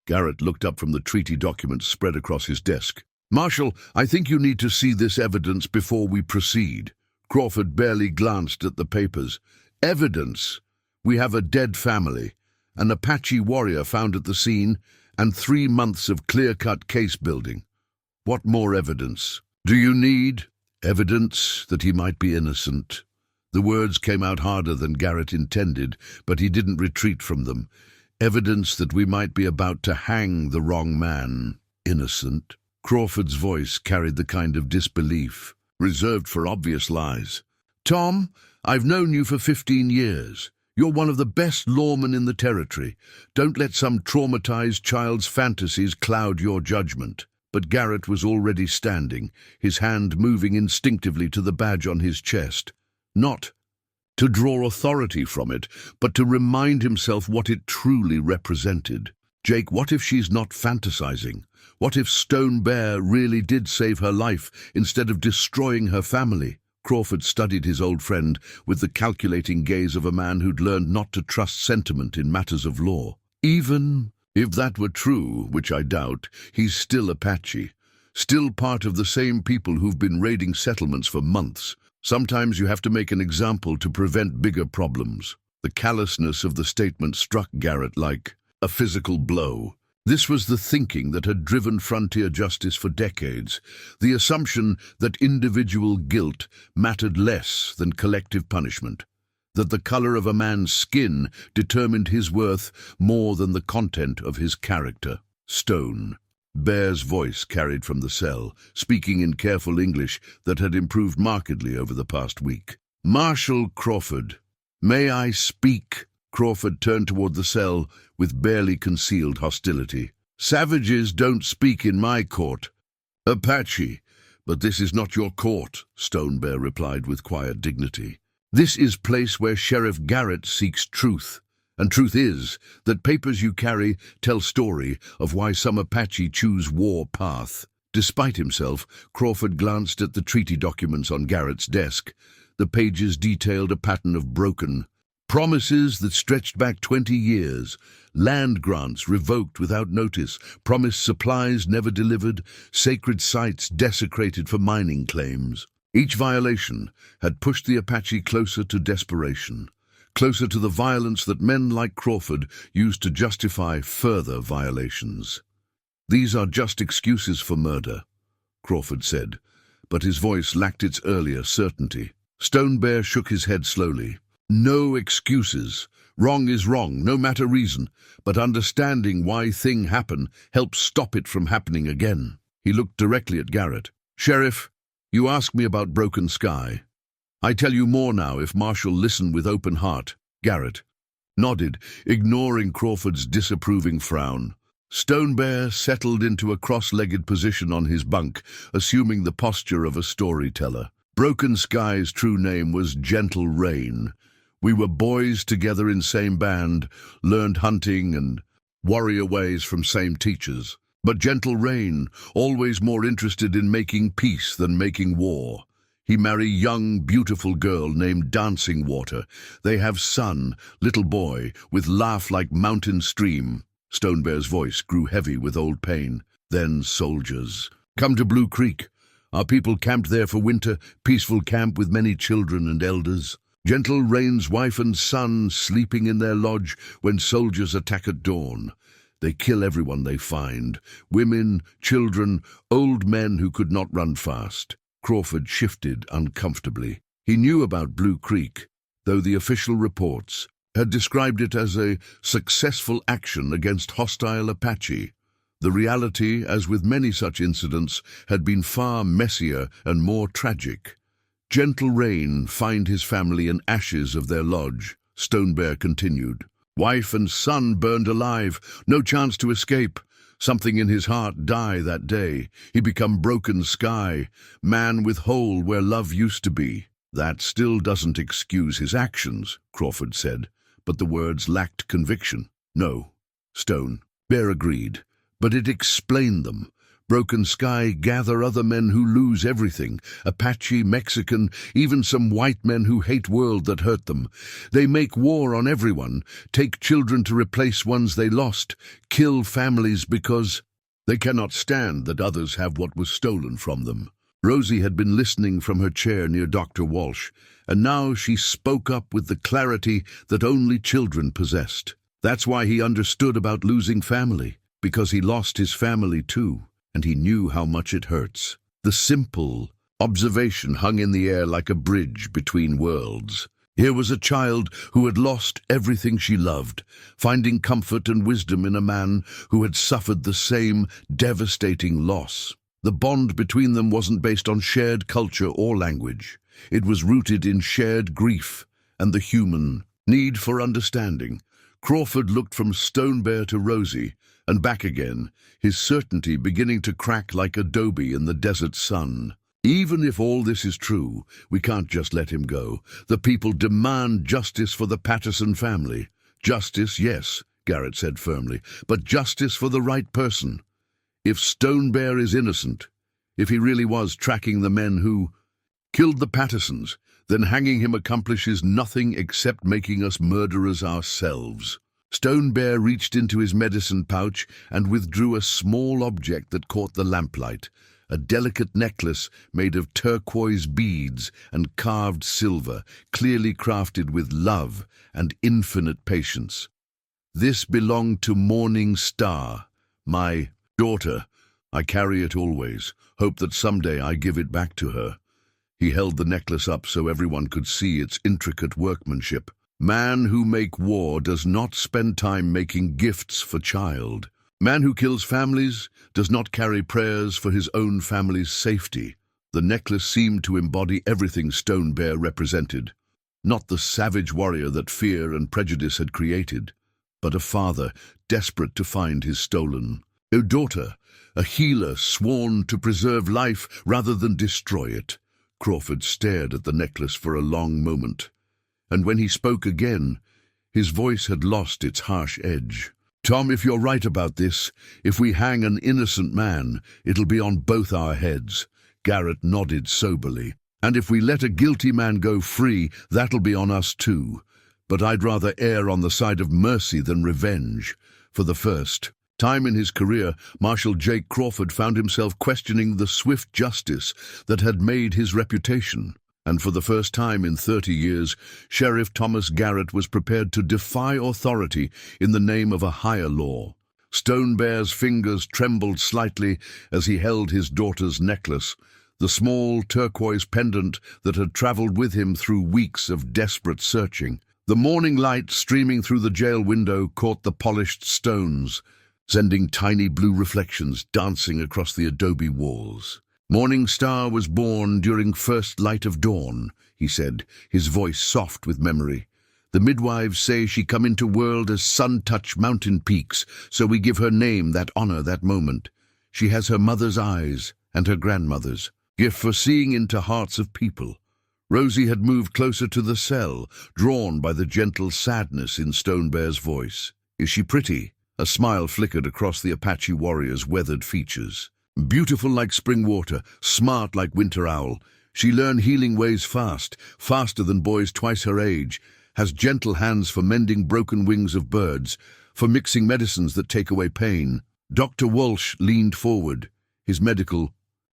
Garrett looked up from the treaty documents spread across his desk. "Marshal, I think you need to see this evidence before we proceed." Crawford barely glanced at the papers. "Evidence? We have a dead family, an Apache warrior found at the scene, and 3 months of clear-cut case building. What more evidence? Do you need evidence that he might be innocent?" The words came out harder than Garrett intended, but he didn't retreat from them. "Evidence that we might be about to hang the wrong man. Innocent?" Crawford's voice carried the kind of disbelief reserved for obvious lies. "Tom, I've known you for 15 years. You're one of the best lawmen in the territory. Don't let some traumatized child's fantasies cloud your judgment." But Garrett was already standing, his hand moving instinctively to the badge on his chest. Not to draw authority from it, but to remind himself what it truly represented. "Jake, what if she's not fantasizing? What if Stone Bear really did save her life instead of destroying her family?" Crawford studied his old friend with the calculating gaze of a man who'd learned not to trust sentiment in matters of law. "Even if that were true, which I doubt, he's still Apache, still part of the same people who've been raiding settlements for months. Sometimes you have to make an example to prevent bigger problems." The callousness of the statement struck Garrett like a physical blow. This was the thinking that had driven frontier justice for decades, the assumption that individual guilt mattered less than collective punishment, that the color of a man's skin determined his worth more than the content of his character. Stone Bear's voice carried from the cell, speaking in careful English that had improved markedly over the past week. "Marshal Crawford, may I speak?" Crawford turned toward the cell with barely concealed hostility. "Savages don't speak in my court." "Apache, but this is not your court," Stone Bear replied with quiet dignity. "This is place where Sheriff Garrett seeks truth. And truth is that papers you carry tell story of why some Apache choose war path." Despite himself, Crawford glanced at the treaty documents on Garrett's desk. The pages detailed a pattern of broken promises that stretched back 20 years, land grants revoked without notice, promised supplies never delivered, sacred sites desecrated for mining claims. Each violation had pushed the Apache closer to desperation, closer to the violence that men like Crawford used to justify further violations. "These are just excuses for murder," Crawford said, but his voice lacked its earlier certainty. Stone Bear shook his head slowly. "No excuses. Wrong is wrong, no matter reason, but understanding why thing happen helps stop it from happening again." He looked directly at Garrett. "Sheriff, you ask me about Broken Sky. I tell you more now if Marshal listened with open heart." Garrett nodded, ignoring Crawford's disapproving frown. Stone Bear settled into a cross-legged position on his bunk, assuming the posture of a storyteller. Broken Sky's true name was Gentle Rain. "We were boys together in same band, learned hunting and warrior ways from same teachers. But Gentle Rain, always more interested in making peace than making war. He marry young, beautiful girl named Dancing Water. They have son, little boy, with laugh like mountain stream." Stone Bear's voice grew heavy with old pain. "Then soldiers. Come to Blue Creek. Our people camped there for winter, peaceful camp with many children and elders. Gentle Rain's wife and son sleeping in their lodge when soldiers attack at dawn. They kill everyone they find, women, children, old men who could not run fast." Crawford shifted uncomfortably. He knew about Blue Creek, though the official reports had described it as a successful action against hostile Apache. The reality, as with many such incidents, had been far messier and more tragic. "Gentle Rain find his family in ashes of their lodge," Stone Bear continued. "Wife and son burned alive, no chance to escape. Something in his heart die that day. He become Broken Sky, man with hole where love used to be." "That still doesn't excuse his actions," Crawford said, but the words lacked conviction. "No," Stone Bear agreed, "but it explained them. Broken Sky gather other men who lose everything, Apache, Mexican, even some white men who hate world that hurt them. They make war on everyone, take children to replace ones they lost, kill families because they cannot stand that others have what was stolen from them." Rosie had been listening from her chair near Dr. Walsh, and now she spoke up with the clarity that only children possessed. "That's why he understood about losing family, because he lost his family too. And he knew how much it hurts." The simple observation hung in the air like a bridge between worlds. Here was a child who had lost everything she loved, finding comfort and wisdom in a man who had suffered the same devastating loss. The bond between them wasn't based on shared culture or language. It was rooted in shared grief and the human need for understanding. Crawford looked from Stone Bear to Rosie, and back again, his certainty beginning to crack like adobe in the desert sun. "Even if all this is true, we can't just let him go. The people demand justice for the Patterson family." "Justice, yes," Garrett said firmly, "but justice for the right person. If Stone Bear is innocent, if he really was tracking the men who killed the Pattersons, then hanging him accomplishes nothing except making us murderers ourselves." Stone Bear reached into his medicine pouch and withdrew a small object that caught the lamplight, a delicate necklace made of turquoise beads and carved silver, clearly crafted with love and infinite patience. "This belonged to Morning Star, my daughter. I carry it always, hope that someday I give it back to her." He held the necklace up so everyone could see its intricate workmanship. "Man who make war does not spend time making gifts for child. Man who kills families does not carry prayers for his own family's safety. The necklace seemed to embody everything Stone Bear represented. Not the savage warrior that fear and prejudice had created, but a father desperate to find his stolen daughter, a healer sworn to preserve life rather than destroy it. Crawford stared at the necklace for a long moment, and when he spoke again, his voice had lost its harsh edge. Tom, if you're right about this, if we hang an innocent man, it'll be on both our heads. Garrett nodded soberly. And if we let a guilty man go free, that'll be on us too. But I'd rather err on the side of mercy than revenge. For the first time in his career, Marshal Jake Crawford found himself questioning the swift justice that had made his reputation. And for the first time in 30 years, Sheriff Thomas Garrett was prepared to defy authority in the name of a higher law. Stone Bear's fingers trembled slightly as he held his daughter's necklace, the small turquoise pendant that had traveled with him through weeks of desperate searching. The morning light streaming through the jail window caught the polished stones, sending tiny blue reflections dancing across the adobe walls. Morning Star was born during first light of dawn, he said, his voice soft with memory. The midwives say she come into world as sun-touched mountain peaks, so we give her name that honor that moment. She has her mother's eyes and her grandmother's gift for seeing into hearts of people. Rosie had moved closer to the cell, drawn by the gentle sadness in Stone Bear's voice. Is she pretty? A smile flickered across the Apache warrior's weathered features. Beautiful like spring water, smart like winter owl. She learned healing ways fast, faster than boys twice her age, has gentle hands for mending broken wings of birds, for mixing medicines that take away pain. Dr. Walsh leaned forward, his medical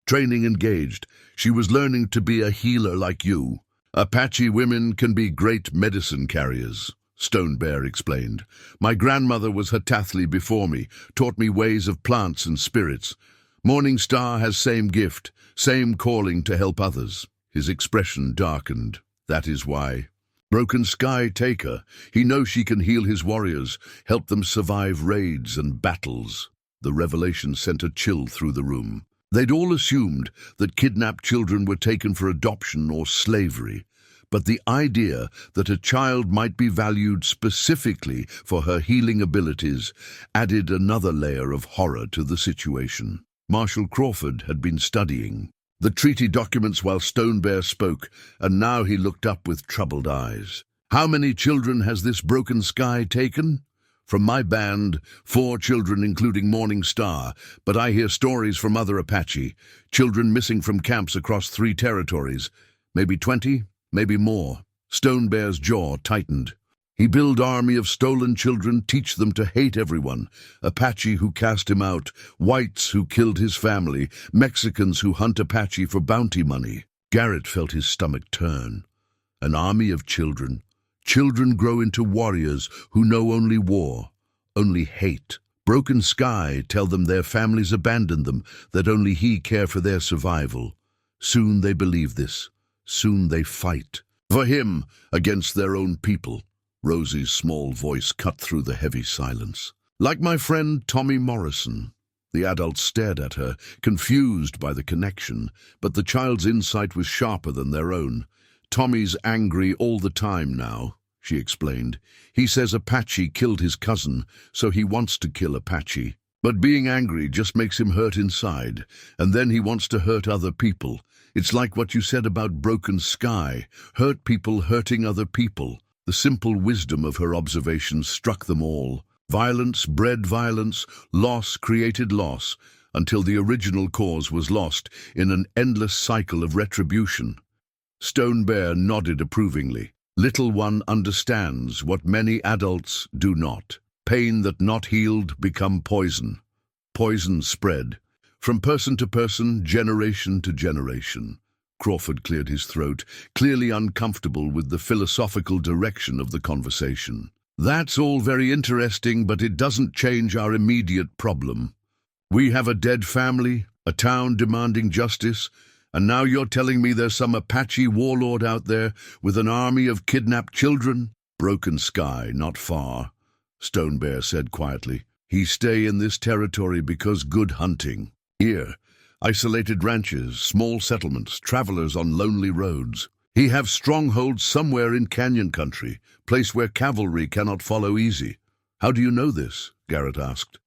training engaged. She was learning to be a healer like you. Apache women can be great medicine carriers, Stone Bear explained. My grandmother was Hatathli before me, taught me ways of plants and spirits. Morning Star has same gift, same calling to help others. His expression darkened. That is why. Broken Sky take her. He knows she can heal his warriors, help them survive raids and battles. The revelation sent a chill through the room. They'd all assumed that kidnapped children were taken for adoption or slavery, but the idea that a child might be valued specifically for her healing abilities added another layer of horror to the situation. Marshal Crawford had been studying the treaty documents while Stone Bear spoke, and now he looked up with troubled eyes. How many children has this Broken Sky taken? From my band, 4 children including Morning Star, but I hear stories from other Apache, children missing from camps across 3 territories. Maybe 20, maybe more. Stone Bear's jaw tightened. He built army of stolen children, teach them to hate everyone. Apache who cast him out, whites who killed his family, Mexicans who hunt Apache for bounty money. Garrett felt his stomach turn. An army of children. Children grow into warriors who know only war, only hate. Broken Sky tell them their families abandoned them, that only he care for their survival. Soon they believe this. Soon they fight. For him, against their own people. Rosie's small voice cut through the heavy silence. Like my friend Tommy Morrison. The adult stared at her, confused by the connection, but the child's insight was sharper than their own. Tommy's angry all the time now, she explained. He says Apache killed his cousin, so he wants to kill Apache. But being angry just makes him hurt inside, and then he wants to hurt other people. It's like what you said about Broken Sky, hurt people hurting other people. The simple wisdom of her observations struck them all. Violence bred violence, loss created loss, until the original cause was lost in an endless cycle of retribution. Stone Bear nodded approvingly. Little one understands what many adults do not. Pain that not healed become poison. Poison spread. From person to person, generation to generation. Crawford cleared his throat, clearly uncomfortable with the philosophical direction of the conversation. That's all very interesting, but it doesn't change our immediate problem. We have a dead family, a town demanding justice, and now you're telling me there's some Apache warlord out there with an army of kidnapped children? Broken Sky, not far, Stone Bear said quietly. He stay in this territory because good hunting. Here, isolated ranches, small settlements, travelers on lonely roads. He have strongholds somewhere in canyon country, place where cavalry cannot follow easy. How do you know this? Garrett asked.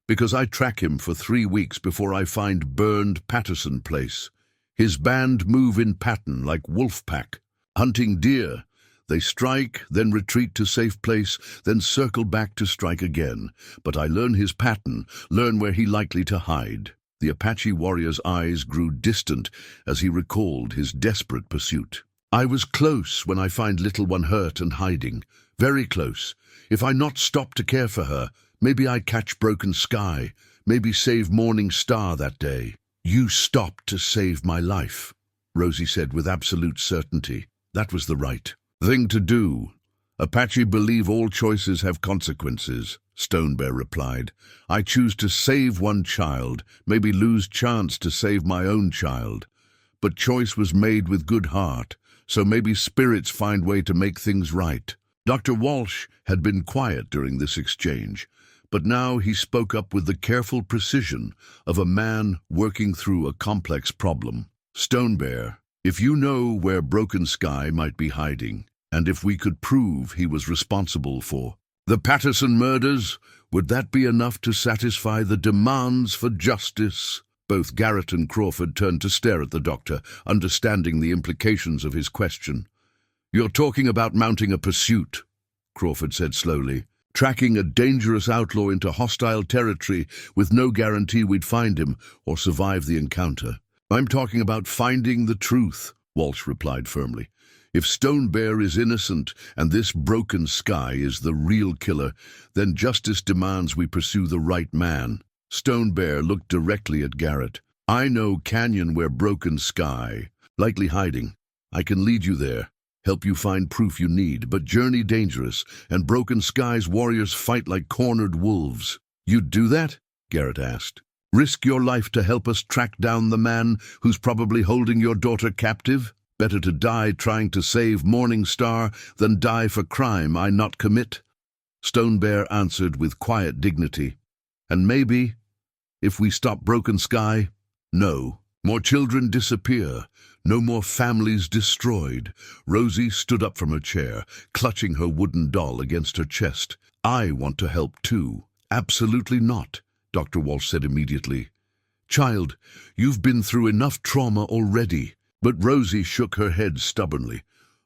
Because I track him for 3 weeks before I find burned Patterson place. His band move in pattern like wolf pack, hunting deer. They strike, then retreat to safe place, then circle back to strike again. But I learn his pattern, learn where he likely to hide. The Apache warrior's eyes grew distant as he recalled his desperate pursuit. I was close when I find little one hurt and hiding. Very close. If I not stop to care for her, maybe I catch broken sky, maybe save morning star that day. You stopped to save my life, Rosie said with absolute certainty. That was the right thing to do. Apache believe all choices have consequences, Stone Bear replied. I choose to save one child, maybe lose chance to save my own child. But choice was made with good heart, so maybe spirits find way to make things right. Dr. Walsh had been quiet during this exchange, but now he spoke up with the careful precision of a man working through a complex problem. Stone Bear, if you know where Broken Sky might be hiding, and if we could prove he was responsible for the Patterson murders, would that be enough to satisfy the demands for justice? Both Garrett and Crawford turned to stare at the doctor, understanding the implications of his question. You're talking about mounting a pursuit, Crawford said slowly. Tracking a dangerous outlaw into hostile territory with no guarantee we'd find him or survive the encounter. I'm talking about finding the truth, Walsh replied firmly. If Stone Bear is innocent and this Broken Sky is the real killer, then justice demands we pursue the right man. Stone Bear looked directly at Garrett. I know canyon where Broken Sky, likely hiding. I can lead you there, help you find proof you need, but journey dangerous, and Broken Sky's warriors fight like cornered wolves. You'd do that? Garrett asked. Risk your life to help us track down the man who's probably holding your daughter captive? Better to die trying to save Morning Star than die for crime I not commit. Stone Bear answered with quiet dignity. And maybe, if we stop Broken Sky, no. More children disappear, no more families destroyed. Rosie stood up from her chair, clutching her wooden doll against her chest. I want to help too. Absolutely not, Dr. Walsh said immediately. Child, you've been through enough trauma already. But Rosie shook her head stubbornly.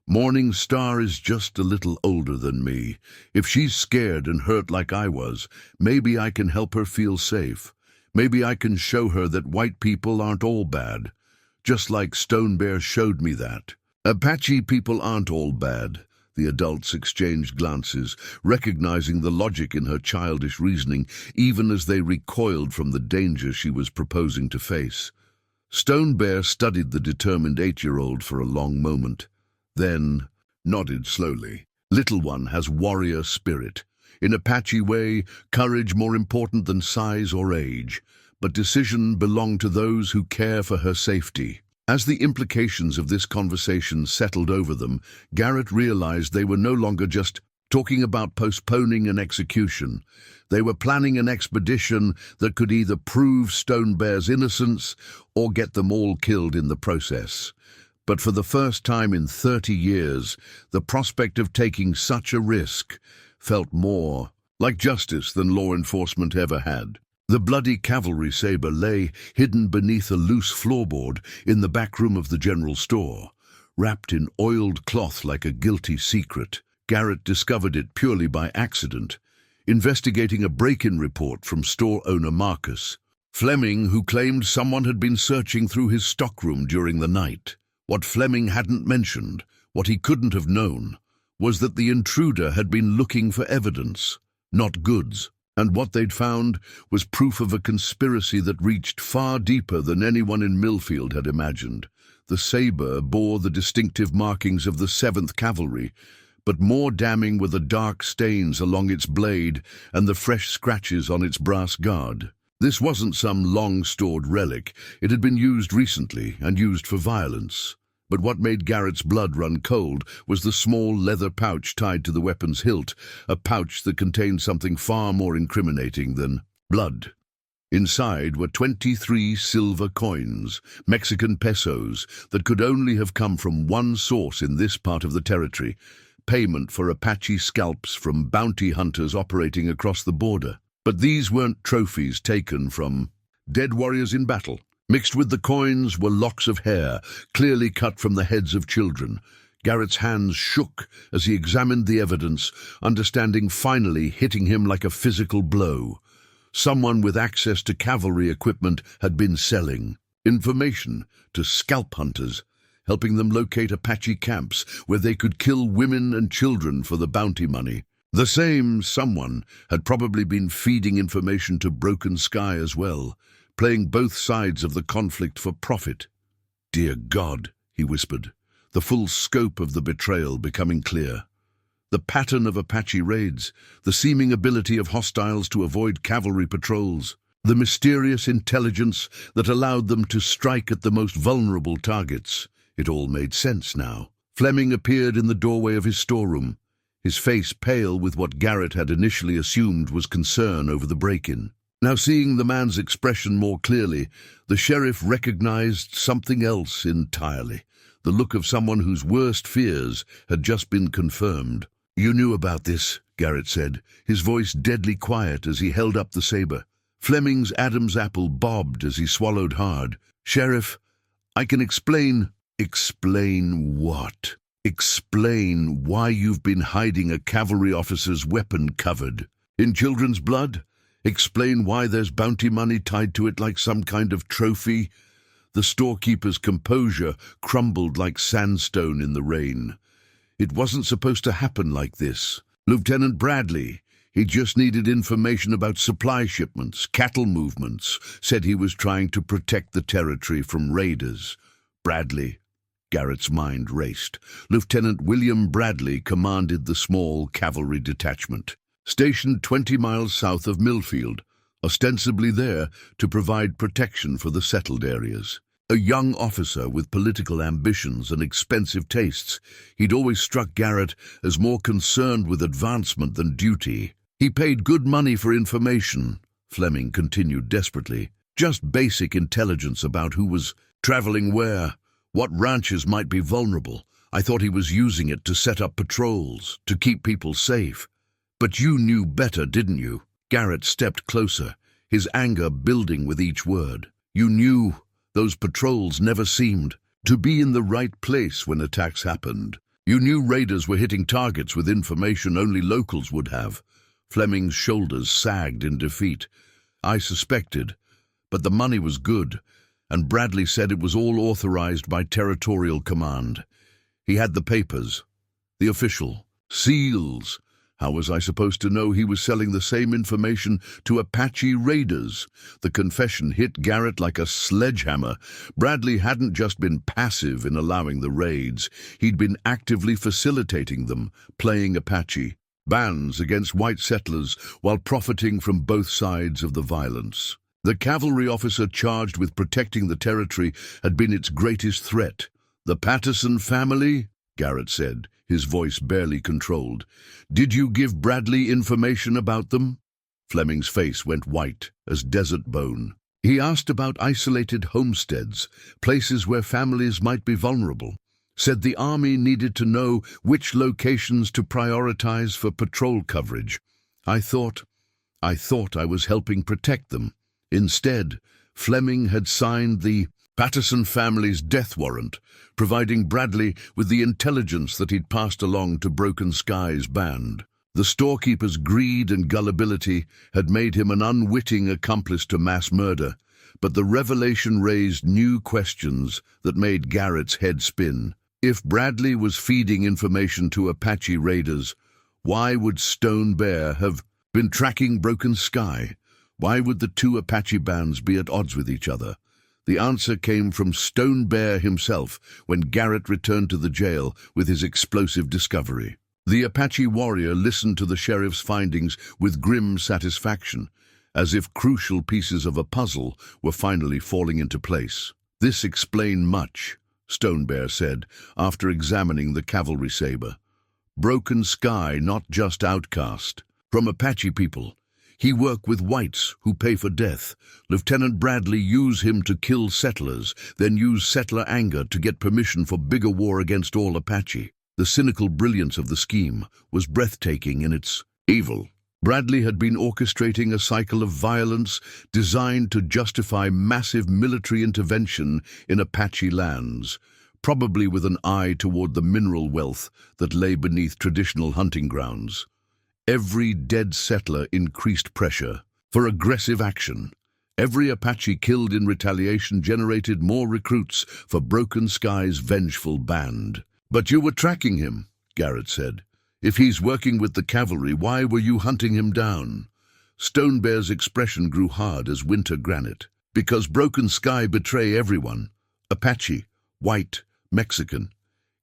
Morning Star is just a little older than me. If she's scared and hurt like I was, maybe I can help her feel safe. Maybe I can show her that white people aren't all bad, just like Stone Bear showed me that. Apache people aren't all bad. The adults exchanged glances, recognizing the logic in her childish reasoning, even as they recoiled from the danger she was proposing to face. Stone Bear studied the determined 8-year-old for a long moment, then nodded slowly. Little one has warrior spirit. In Apache way, courage more important than size or age, but decision belonged to those who care for her safety. As the implications of this conversation settled over them, Garrett realized they were no longer just talking about postponing an execution. They were planning an expedition that could either prove Stone Bear's innocence or get them all killed in the process. But for the first time in 30 years, the prospect of taking such a risk felt more like justice than law enforcement ever had. The bloody cavalry saber lay hidden beneath a loose floorboard in the back room of the general store, wrapped in oiled cloth like a guilty secret. Garrett discovered it purely by accident, investigating a break-in report from store owner Marcus Fleming, who claimed someone had been searching through his stockroom during the night. What Fleming hadn't mentioned, what he couldn't have known, was that the intruder had been looking for evidence, not goods. And what they'd found was proof of a conspiracy that reached far deeper than anyone in Millfield had imagined. The saber bore the distinctive markings of the 7th Cavalry, but more damning were the dark stains along its blade and the fresh scratches on its brass guard. This wasn't some long-stored relic. It had been used recently and used for violence. But what made Garrett's blood run cold was the small leather pouch tied to the weapon's hilt, a pouch that contained something far more incriminating than blood. Inside were 23 silver coins, Mexican pesos, that could only have come from one source in this part of the territory, payment for Apache scalps from bounty hunters operating across the border. But these weren't trophies taken from dead warriors in battle. Mixed with the coins were locks of hair, clearly cut from the heads of children. Garrett's hands shook as he examined the evidence, understanding finally hitting him like a physical blow. Someone with access to cavalry equipment had been selling information to scalp hunters, helping them locate Apache camps where they could kill women and children for the bounty money. The same someone had probably been feeding information to Broken Sky as well, playing both sides of the conflict for profit. "Dear God," he whispered, the full scope of the betrayal becoming clear. The pattern of Apache raids, the seeming ability of hostiles to avoid cavalry patrols, the mysterious intelligence that allowed them to strike at the most vulnerable targets. It all made sense now. Fleming appeared in the doorway of his storeroom, his face pale with what Garrett had initially assumed was concern over the break-in. Now seeing the man's expression more clearly, the sheriff recognized something else entirely, the look of someone whose worst fears had just been confirmed. "You knew about this," Garrett said, his voice deadly quiet as he held up the saber. Fleming's Adam's apple bobbed as he swallowed hard. "Sheriff, I can explain." "Explain what?" "Explain why you've been hiding a cavalry officer's weapon covered in children's blood. Explain why there's bounty money tied to it like some kind of trophy." The storekeeper's composure crumbled like sandstone in the rain. It wasn't supposed to happen like this. Lieutenant Bradley, he just needed information about supply shipments, cattle movements, said he was trying to protect the territory from raiders. Bradley. Garrett's mind raced. Lieutenant William Bradley commanded the small cavalry detachment, stationed 20 miles south of Millfield, ostensibly there to provide protection for the settled areas. A young officer with political ambitions and expensive tastes, he'd always struck Garrett as more concerned with advancement than duty. "He paid good money for information," Fleming continued desperately. "Just basic intelligence about who was traveling where, what ranches might be vulnerable. I thought he was using it to set up patrols, to keep people safe. But you knew better, didn't you?" Garrett stepped closer, his anger building with each word. "You knew those patrols never seemed to be in the right place when attacks happened. You knew raiders were hitting targets with information only locals would have." Fleming's shoulders sagged in defeat. "I suspected, but the money was good, and Bradley said it was all authorized by territorial command. He had the papers, the official seals. How was I supposed to know he was selling the same information to Apache raiders?" The confession hit Garrett like a sledgehammer. Bradley hadn't just been passive in allowing the raids. He'd been actively facilitating them, playing Apache bands against white settlers while profiting from both sides of the violence. The cavalry officer charged with protecting the territory had been its greatest threat. "The Patterson family?" Garrett said, his voice barely controlled. "Did you give Bradley information about them?" Fleming's face went white as desert bone. He asked about isolated homesteads, places where families might be vulnerable. Said the army needed to know which locations to prioritize for patrol coverage. I thought I was helping protect them. Instead, Fleming had signed the Patterson family's death warrant, providing Bradley with the intelligence that he'd passed along to Broken Sky's band. The storekeeper's greed and gullibility had made him an unwitting accomplice to mass murder, but the revelation raised new questions that made Garrett's head spin. If Bradley was feeding information to Apache raiders, why would Stone Bear have been tracking Broken Sky? Why would the two Apache bands be at odds with each other? The answer came from Stone Bear himself when Garrett returned to the jail with his explosive discovery. The Apache warrior listened to the sheriff's findings with grim satisfaction, as if crucial pieces of a puzzle were finally falling into place. This explained much. Stone Bear said, after examining the cavalry saber. Broken Sky, not just outcast. From Apache people. He work with whites who pay for death. Lieutenant Bradley use him to kill settlers, then use settler anger to get permission for bigger war against all Apache. The cynical brilliance of the scheme was breathtaking in its evil. Bradley had been orchestrating a cycle of violence designed to justify massive military intervention in Apache lands, probably with an eye toward the mineral wealth that lay beneath traditional hunting grounds. Every dead settler increased pressure for aggressive action. Every Apache killed in retaliation generated more recruits for Broken Sky's vengeful band. "But you were tracking him," Garrett said. "If he's working with the cavalry, why were you hunting him down?" Stone Bear's expression grew hard as winter granite. "Because Broken Sky betray everyone. Apache, white, Mexican.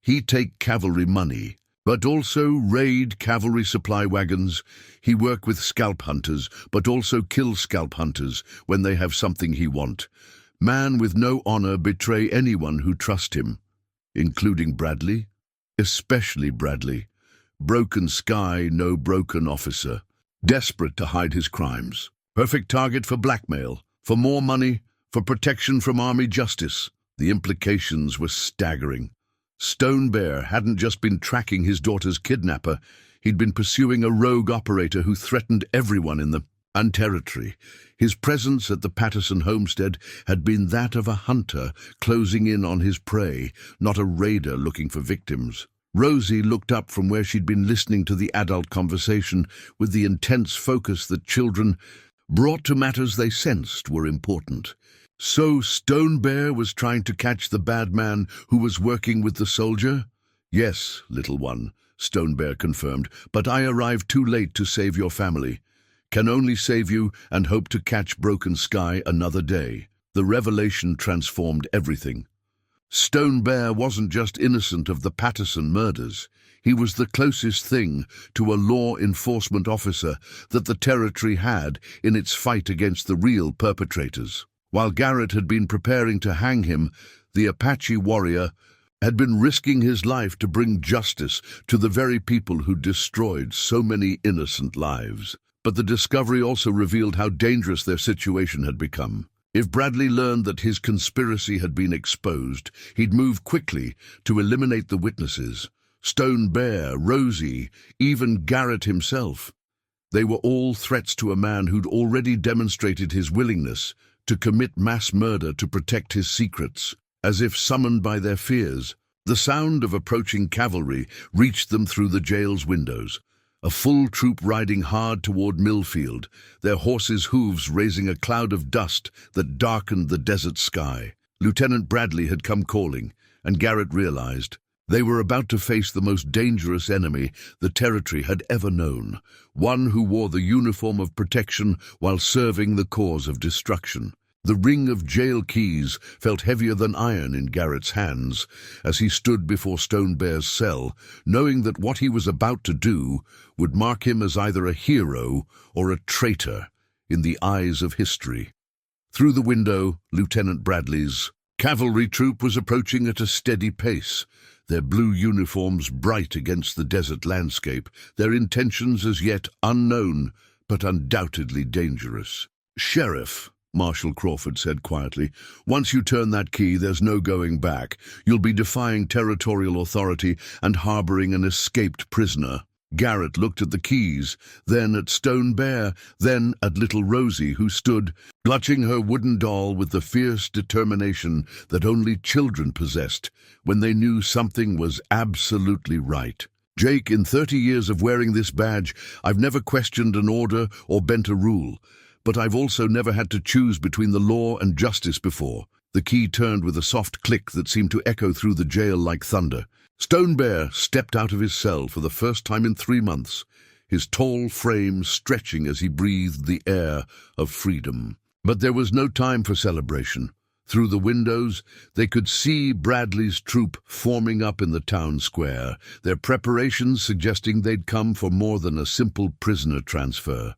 He take cavalry money, but also raid cavalry supply wagons. He work with scalp hunters, but also kill scalp hunters when they have something he want. Man with no honor betray anyone who trust him, including Bradley, especially Bradley. Broken Sky, no broken officer. Desperate to hide his crimes. Perfect target for blackmail, for more money, for protection from army justice." The implications were staggering. Stone Bear hadn't just been tracking his daughter's kidnapper, he'd been pursuing a rogue operator who threatened everyone in the territory. His presence at the Patterson homestead had been that of a hunter closing in on his prey, not a raider looking for victims. Rosie looked up from where she'd been listening to the adult conversation with the intense focus that children brought to matters they sensed were important. "So Stone Bear was trying to catch the bad man who was working with the soldier?" "Yes, little one," Stone Bear confirmed, "but I arrived too late to save your family. Can only save you and hope to catch Broken Sky another day." The revelation transformed everything. Stone Bear wasn't just innocent of the Patterson murders. He was the closest thing to a law enforcement officer that the territory had in its fight against the real perpetrators. While Garrett had been preparing to hang him, the Apache warrior had been risking his life to bring justice to the very people who destroyed so many innocent lives. But the discovery also revealed how dangerous their situation had become. If Bradley learned that his conspiracy had been exposed, he'd move quickly to eliminate the witnesses. Stone Bear, Rosie, even Garrett himself. They were all threats to a man who'd already demonstrated his willingness to commit mass murder to protect his secrets. As if summoned by their fears, the sound of approaching cavalry reached them through the jail's windows. A full troop riding hard toward Millfield, their horses' hooves raising a cloud of dust that darkened the desert sky. Lieutenant Bradley had come calling, and Garrett realized they were about to face the most dangerous enemy the territory had ever known, one who wore the uniform of protection while serving the cause of destruction. The ring of jail keys felt heavier than iron in Garrett's hands as he stood before Stone Bear's cell, knowing that what he was about to do would mark him as either a hero or a traitor in the eyes of history. Through the window, Lieutenant Bradley's cavalry troop was approaching at a steady pace, their blue uniforms bright against the desert landscape, their intentions as yet unknown, but undoubtedly dangerous. "Sheriff," Marshal Crawford said quietly, "once you turn that key, there's no going back. You'll be defying territorial authority and harboring an escaped prisoner." Garrett looked at the keys, then at Stone Bear, then at little Rosie, who stood, clutching her wooden doll with the fierce determination that only children possessed when they knew something was absolutely right. "Jake, in 30 years of wearing this badge, I've never questioned an order or bent a rule. But I've also never had to choose between the law and justice before." The key turned with a soft click that seemed to echo through the jail like thunder. Stone Bear stepped out of his cell for the first time in 3 months, his tall frame stretching as he breathed the air of freedom. But there was no time for celebration. Through the windows, they could see Bradley's troop forming up in the town square, their preparations suggesting they'd come for more than a simple prisoner transfer.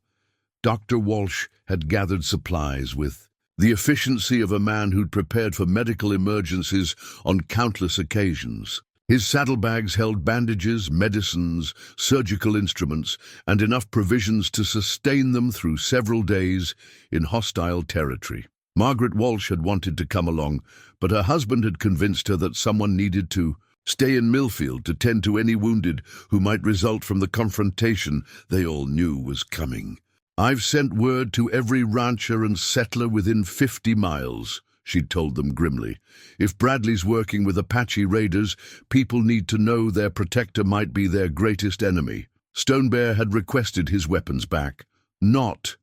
Dr. Walsh had gathered supplies with the efficiency of a man who'd prepared for medical emergencies on countless occasions. His saddlebags held bandages, medicines, surgical instruments, and enough provisions to sustain them through several days in hostile territory. Margaret Walsh had wanted to come along, but her husband had convinced her that someone needed to stay in Millfield to tend to any wounded who might result from the confrontation they all knew was coming. "I've sent word to every rancher and settler within 50 miles, she'd told them grimly. If Bradley's working with Apache raiders, people need to know their protector might be their greatest enemy. Stone Bear had requested his weapons back. Not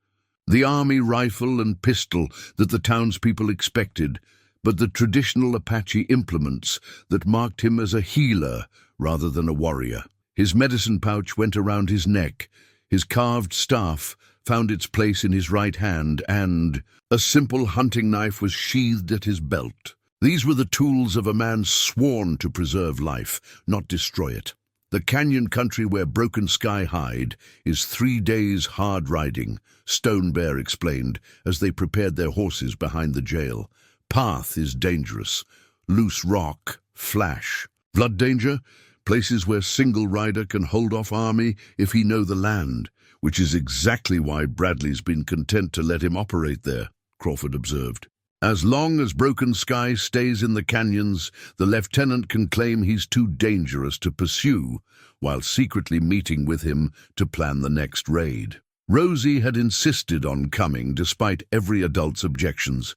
the army rifle and pistol that the townspeople expected, but the traditional Apache implements that marked him as a healer rather than a warrior. His medicine pouch went around his neck, his carved staff found its place in his right hand, and a simple hunting knife was sheathed at his belt. These were the tools of a man sworn to preserve life, not destroy it. The canyon country where Broken Sky hide is 3 days hard riding, Stone Bear explained as they prepared their horses behind the jail. Path is dangerous, loose rock, flash. Blood danger, places where single rider can hold off army if he know the land, which is exactly why Bradley's been content to let him operate there, Crawford observed. As long as Broken Sky stays in the canyons, the lieutenant can claim he's too dangerous to pursue, while secretly meeting with him to plan the next raid. Rosie had insisted on coming despite every adult's objections,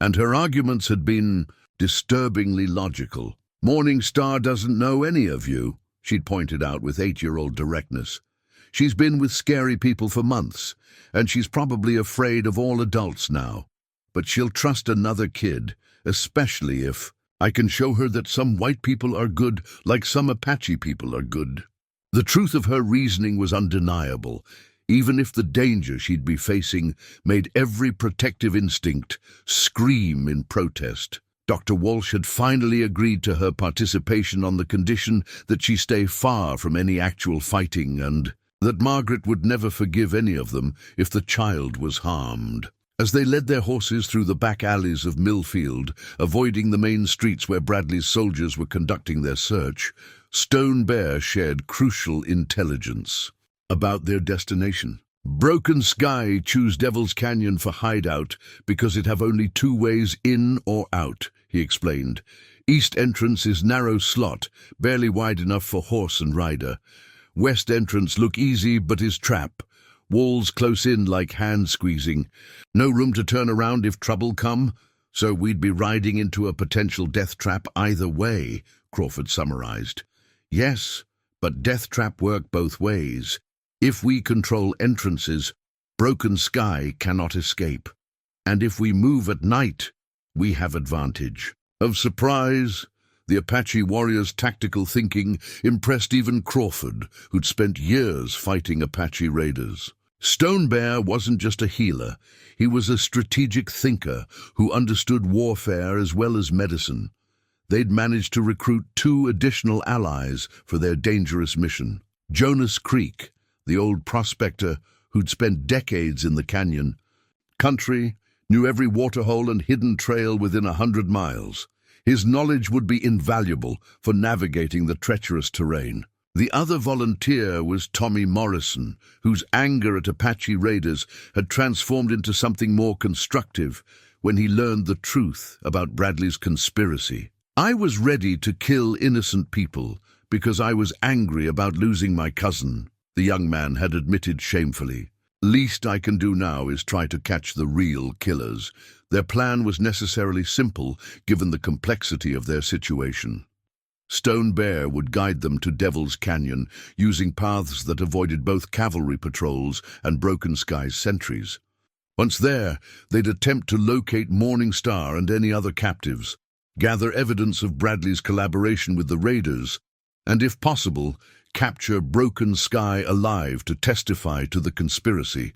and her arguments had been disturbingly logical. "Morning Star doesn't know any of you," she'd pointed out with 8-year-old directness. "She's been with scary people for months, and she's probably afraid of all adults now. But she'll trust another kid, especially if I can show her that some white people are good like some Apache people are good." The truth of her reasoning was undeniable, even if the danger she'd be facing made every protective instinct scream in protest. Dr. Walsh had finally agreed to her participation on the condition that she stay far from any actual fighting and that Margaret would never forgive any of them if the child was harmed. As they led their horses through the back alleys of Millfield, avoiding the main streets where Bradley's soldiers were conducting their search, Stone Bear shared crucial intelligence about their destination. Broken Sky choose Devil's Canyon for hideout because it have only 2 ways in or out, he explained. East entrance is narrow slot, barely wide enough for horse and rider. West entrance look easy but is trap. Walls close in like hand squeezing. No room to turn around if trouble come, so we'd be riding into a potential death trap either way, Crawford summarized. Yes, but death trap work both ways. If we control entrances, Broken Sky cannot escape. And if we move at night, we have advantage. Of surprise, the Apache warriors' tactical thinking impressed even Crawford, who'd spent years fighting Apache raiders. Stone Bear wasn't just a healer, he was a strategic thinker who understood warfare as well as medicine. They'd managed to recruit 2 additional allies for their dangerous mission. Jonas Creek, the old prospector who'd spent decades in the canyon country, knew every waterhole and hidden trail within 100 miles. His knowledge would be invaluable for navigating the treacherous terrain. The other volunteer was Tommy Morrison, whose anger at Apache raiders had transformed into something more constructive when he learned the truth about Bradley's conspiracy. "I was ready to kill innocent people because I was angry about losing my cousin," the young man had admitted shamefully. "Least I can do now is try to catch the real killers." Their plan was necessarily simple, given the complexity of their situation. Stone Bear would guide them to Devil's Canyon, using paths that avoided both cavalry patrols and Broken Sky's sentries. Once there, they'd attempt to locate Morning Star and any other captives, gather evidence of Bradley's collaboration with the raiders, and if possible, capture Broken Sky alive to testify to the conspiracy.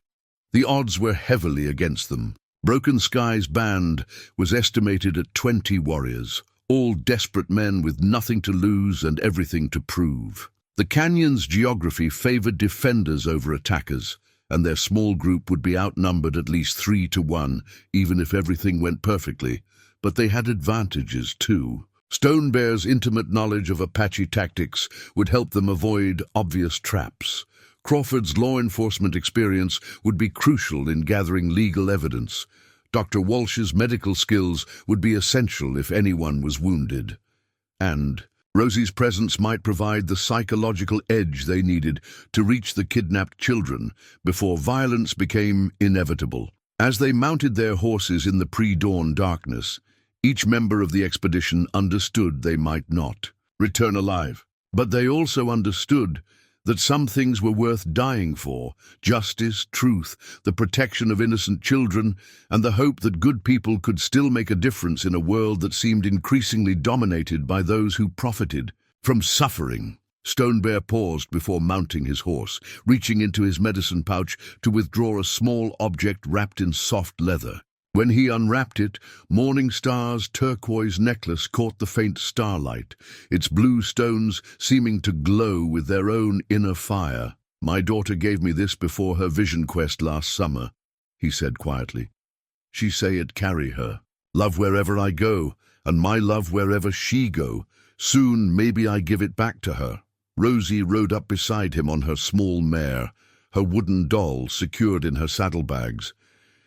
The odds were heavily against them. Broken Sky's band was estimated at 20 warriors, all desperate men with nothing to lose and everything to prove. The canyon's geography favored defenders over attackers, and their small group would be outnumbered at least 3-1, even if everything went perfectly. But they had advantages too. Stone Bear's intimate knowledge of Apache tactics would help them avoid obvious traps. Crawford's law enforcement experience would be crucial in gathering legal evidence. Dr. Walsh's medical skills would be essential if anyone was wounded. And Rosie's presence might provide the psychological edge they needed to reach the kidnapped children before violence became inevitable. As they mounted their horses in the pre-dawn darkness, each member of the expedition understood they might not return alive. But they also understood that some things were worth dying for: justice, truth, the protection of innocent children, and the hope that good people could still make a difference in a world that seemed increasingly dominated by those who profited from suffering. Stone Bear paused before mounting his horse, reaching into his medicine pouch to withdraw a small object wrapped in soft leather. When he unwrapped it, Morning Star's turquoise necklace caught the faint starlight, its blue stones seeming to glow with their own inner fire. "My daughter gave me this before her vision quest last summer," he said quietly. "She say it carry her. Love wherever I go, and my love wherever she go. Soon maybe I give it back to her." Rosie rode up beside him on her small mare, her wooden doll secured in her saddlebags.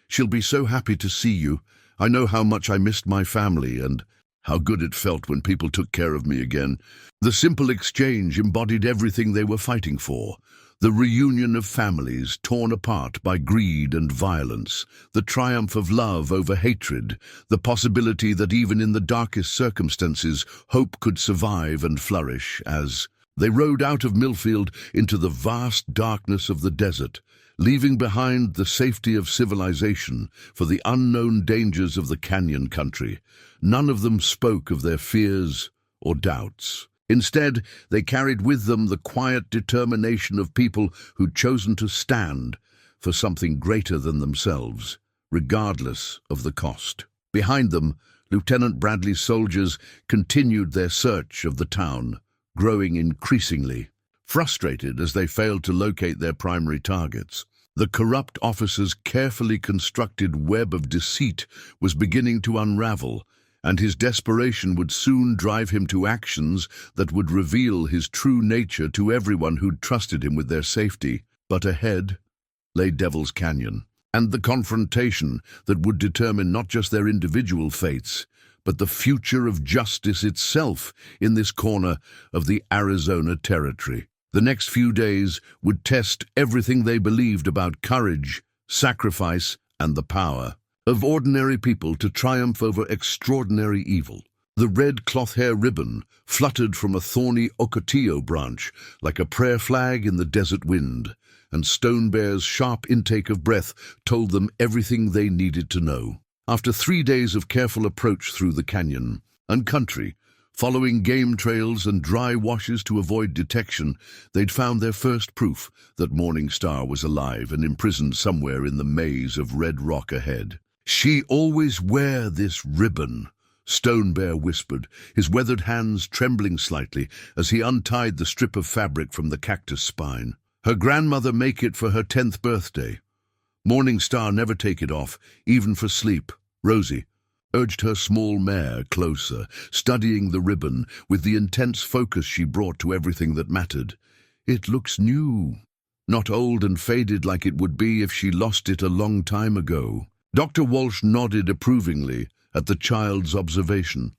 "She'll be so happy to see you. I know how much I missed my family and how good it felt when people took care of me again." The simple exchange embodied everything they were fighting for: the reunion of families torn apart by greed and violence, the triumph of love over hatred, the possibility that even in the darkest circumstances, hope could survive and flourish. As they rode out of Millfield into the vast darkness of the desert, leaving behind the safety of civilization for the unknown dangers of the canyon country, none of them spoke of their fears or doubts. Instead, they carried with them the quiet determination of people who'd chosen to stand for something greater than themselves, regardless of the cost. Behind them, Lieutenant Bradley's soldiers continued their search of the town, growing increasingly frustrated as they failed to locate their primary targets. The corrupt officer's carefully constructed web of deceit was beginning to unravel, and his desperation would soon drive him to actions that would reveal his true nature to everyone who'd trusted him with their safety. But ahead lay Devil's Canyon, and the confrontation that would determine not just their individual fates, but the future of justice itself in this corner of the Arizona Territory. The next few days would test everything they believed about courage, sacrifice, and the power of ordinary people to triumph over extraordinary evil. The red cloth hair ribbon fluttered from a thorny ocotillo branch like a prayer flag in the desert wind, and Stone Bear's sharp intake of breath told them everything they needed to know. After 3 days of careful approach through the canyon and country, following game trails and dry washes to avoid detection, they'd found their first proof that Morning Star was alive and imprisoned somewhere in the maze of red rock ahead. "She always wear this ribbon," Stone Bear whispered, his weathered hands trembling slightly as he untied the strip of fabric from the cactus spine. "Her grandmother make it for her 10th birthday. Morning Star never take it off, even for sleep." Rosie urged her small mare closer, studying the ribbon with the intense focus she brought to everything that mattered. "It looks new, not old and faded like it would be if she lost it a long time ago." Dr. Walsh nodded approvingly at the child's observation.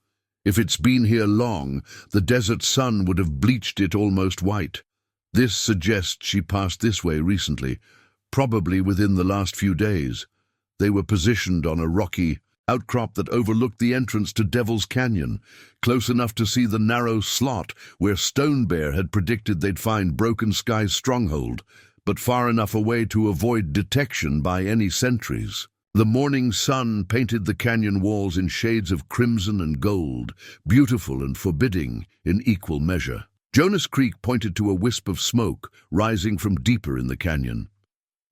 "If it's been here long, the desert sun would have bleached it almost white. This suggests she passed this way recently, probably within the last few days." They were positioned on a rocky outcrop that overlooked the entrance to Devil's Canyon, close enough to see the narrow slot where Stone Bear had predicted they'd find Broken Sky's stronghold, but far enough away to avoid detection by any sentries. The morning sun painted the canyon walls in shades of crimson and gold, beautiful and forbidding in equal measure. Jonas Creek pointed to a wisp of smoke rising from deeper in the canyon.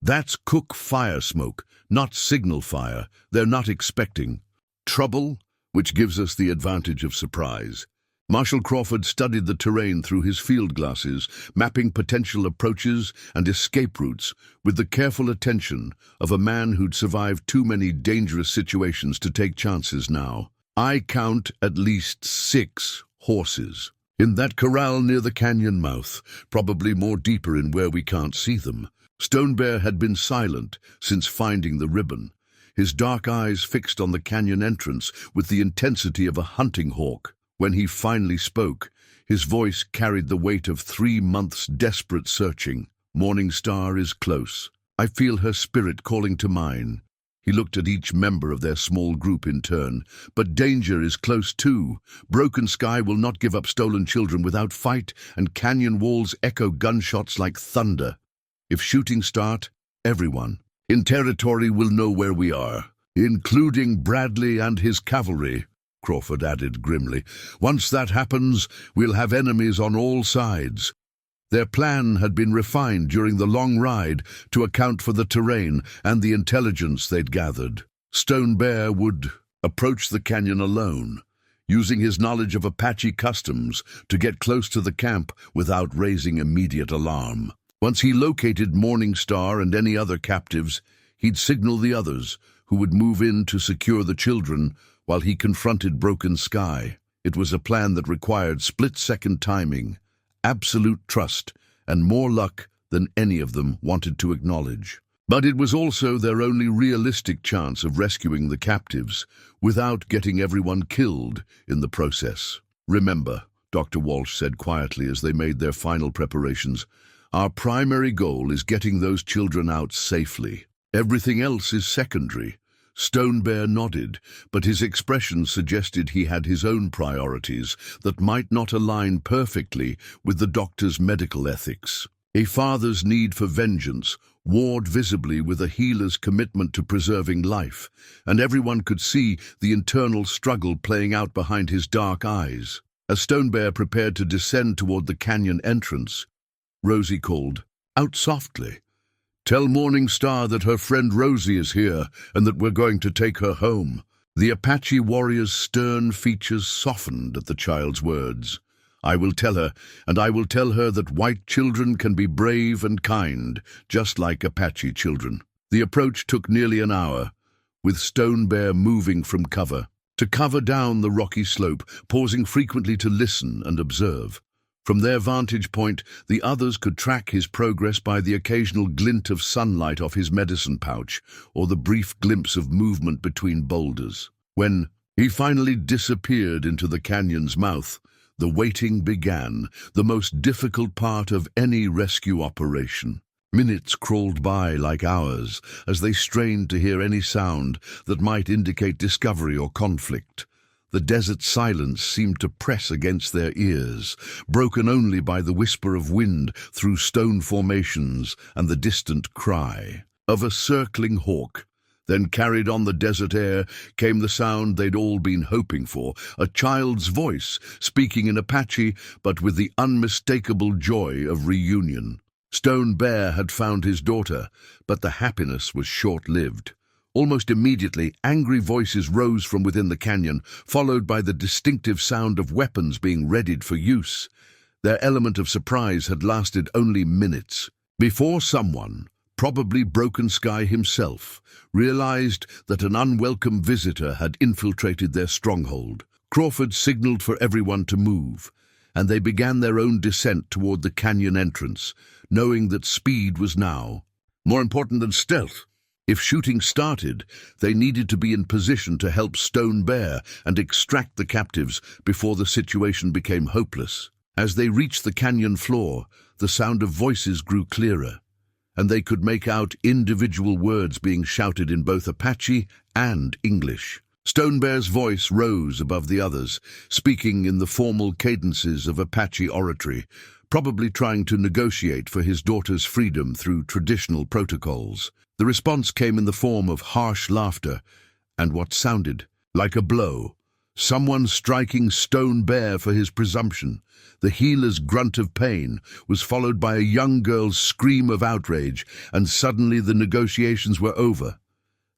"That's cook fire smoke, not signal fire. They're not expecting trouble, which gives us the advantage of surprise. Marshal Crawford studied the terrain through his field glasses, mapping potential approaches and escape routes with the careful attention of a man who'd survived too many dangerous situations to take chances now. I count at least 6 horses in that corral near the canyon mouth, probably more deeper in where we can't see them. Stone Bear had been silent since finding the ribbon, his dark eyes fixed on the canyon entrance with the intensity of a hunting hawk. When he finally spoke, his voice carried the weight of 3 months' desperate searching. Morning Star is close. I feel her spirit calling to mine. He looked at each member of their small group in turn. But danger is close too. Broken Sky will not give up stolen children without fight, and canyon walls echo gunshots like thunder. If shooting start, everyone in territory will know where we are, including Bradley and his cavalry, Crawford added grimly. Once that happens, we'll have enemies on all sides. Their plan had been refined during the long ride to account for the terrain and the intelligence they'd gathered. Stone Bear would approach the canyon alone, using his knowledge of Apache customs to get close to the camp without raising immediate alarm. Once he located Morning Star and any other captives, he'd signal the others, who would move in to secure the children while he confronted Broken Sky. It was a plan that required split-second timing, absolute trust, and more luck than any of them wanted to acknowledge. But it was also their only realistic chance of rescuing the captives without getting everyone killed in the process. Remember, Dr. Walsh said quietly as they made their final preparations, our primary goal is getting those children out safely. Everything else is secondary. Stone Bear nodded, but his expression suggested he had his own priorities that might not align perfectly with the doctor's medical ethics. A father's need for vengeance warred visibly with a healer's commitment to preserving life, and everyone could see the internal struggle playing out behind his dark eyes. As Stone Bear prepared to descend toward the canyon entrance, Rosie called out softly, "Tell Morning Star that her friend Rosie is here and that we're going to take her home." The Apache warrior's stern features softened at the child's words. "I will tell her, and I will tell her that white children can be brave and kind, just like Apache children." The approach took nearly an hour, with Stone Bear moving from cover to cover down the rocky slope, pausing frequently to listen and observe. From their vantage point, the others could track his progress by the occasional glint of sunlight off his medicine pouch or the brief glimpse of movement between boulders. When he finally disappeared into the canyon's mouth, the waiting began, the most difficult part of any rescue operation. Minutes crawled by like hours as they strained to hear any sound that might indicate discovery or conflict. The desert silence seemed to press against their ears, broken only by the whisper of wind through stone formations and the distant cry of a circling hawk. Then, carried on the desert air, came the sound they'd all been hoping for, a child's voice, speaking in Apache, but with the unmistakable joy of reunion. Stone Bear had found his daughter, but the happiness was short-lived. Almost immediately, angry voices rose from within the canyon, followed by the distinctive sound of weapons being readied for use. Their element of surprise had lasted only minutes, before someone, probably Broken Sky himself, realized that an unwelcome visitor had infiltrated their stronghold. Crawford signaled for everyone to move, and they began their own descent toward the canyon entrance, knowing that speed was now more important than stealth. If shooting started, they needed to be in position to help Stone Bear and extract the captives before the situation became hopeless. As they reached the canyon floor, the sound of voices grew clearer, and they could make out individual words being shouted in both Apache and English. Stone Bear's voice rose above the others, speaking in the formal cadences of Apache oratory, probably trying to negotiate for his daughter's freedom through traditional protocols. The response came in the form of harsh laughter and what sounded like a blow, someone striking Stone Bear for his presumption. The healer's grunt of pain was followed by a young girl's scream of outrage, and suddenly the negotiations were over.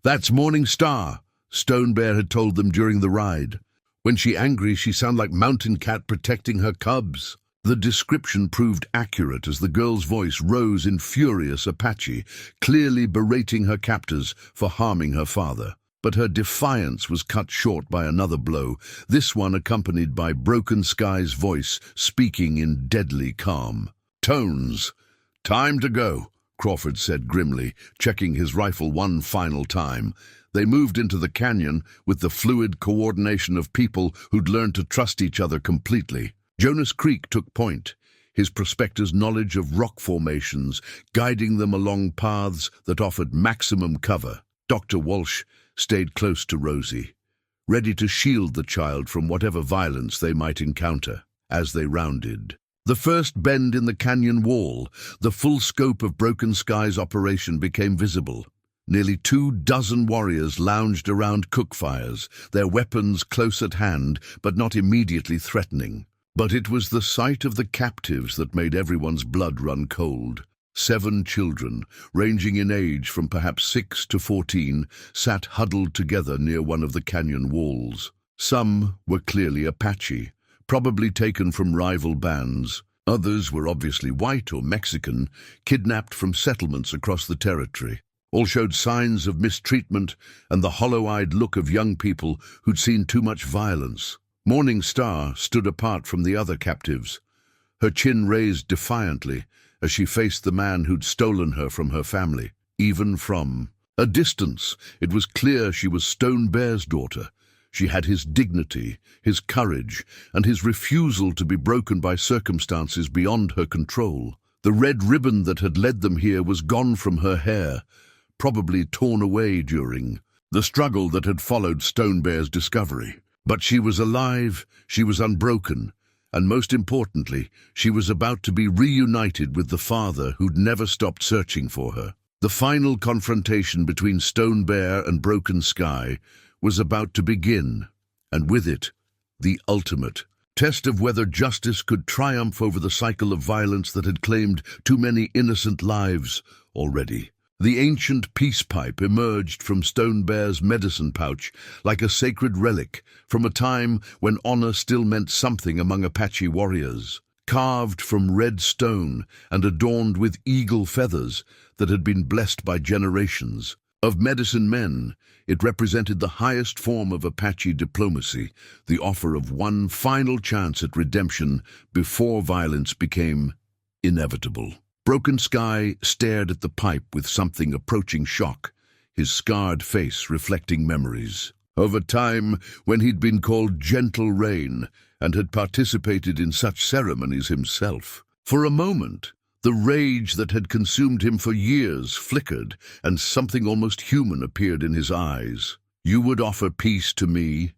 "That's Morning Star," Stone Bear had told them during the ride. When she angry, she sound like mountain cat protecting her cubs. The description proved accurate as the girl's voice rose in furious Apache, clearly berating her captors for harming her father. But her defiance was cut short by another blow, this one accompanied by Broken Sky's voice speaking in deadly calm. "Tones, time to go," Crawford said grimly, checking his rifle one final time. They moved into the canyon with the fluid coordination of people who'd learned to trust each other completely. Jonas Creek took point, his prospector's knowledge of rock formations guiding them along paths that offered maximum cover. Dr. Walsh stayed close to Rosie, ready to shield the child from whatever violence they might encounter. As they rounded the first bend in the canyon wall, the full scope of Broken Sky's operation became visible. Nearly 24 warriors lounged around cook fires, their weapons close at hand but not immediately threatening. But it was the sight of the captives that made everyone's blood run cold. 7 children, ranging in age from perhaps 6 to 14, sat huddled together near one of the canyon walls. Some were clearly Apache, probably taken from rival bands. Others were obviously white or Mexican, kidnapped from settlements across the territory. All showed signs of mistreatment and the hollow-eyed look of young people who'd seen too much violence. Morning Star stood apart from the other captives, her chin raised defiantly as she faced the man who'd stolen her from her family. Even from a distance, it was clear she was Stone Bear's daughter. She had his dignity, his courage, and his refusal to be broken by circumstances beyond her control. The red ribbon that had led them here was gone from her hair, probably torn away during the struggle that had followed Stone Bear's discovery. But she was alive, she was unbroken, and most importantly, she was about to be reunited with the father who'd never stopped searching for her. The final confrontation between Stone Bear and Broken Sky was about to begin, and with it, the ultimate test of whether justice could triumph over the cycle of violence that had claimed too many innocent lives already. The ancient peace pipe emerged from Stone Bear's medicine pouch like a sacred relic from a time when honor still meant something among Apache warriors. Carved from red stone and adorned with eagle feathers that had been blessed by generations of medicine men, it represented the highest form of Apache diplomacy, the offer of one final chance at redemption before violence became inevitable. Broken Sky stared at the pipe with something approaching shock, his scarred face reflecting memories of a time when he'd been called Gentle Rain and had participated in such ceremonies himself. For a moment, the rage that had consumed him for years flickered, and something almost human appeared in his eyes. "You would offer peace to me?"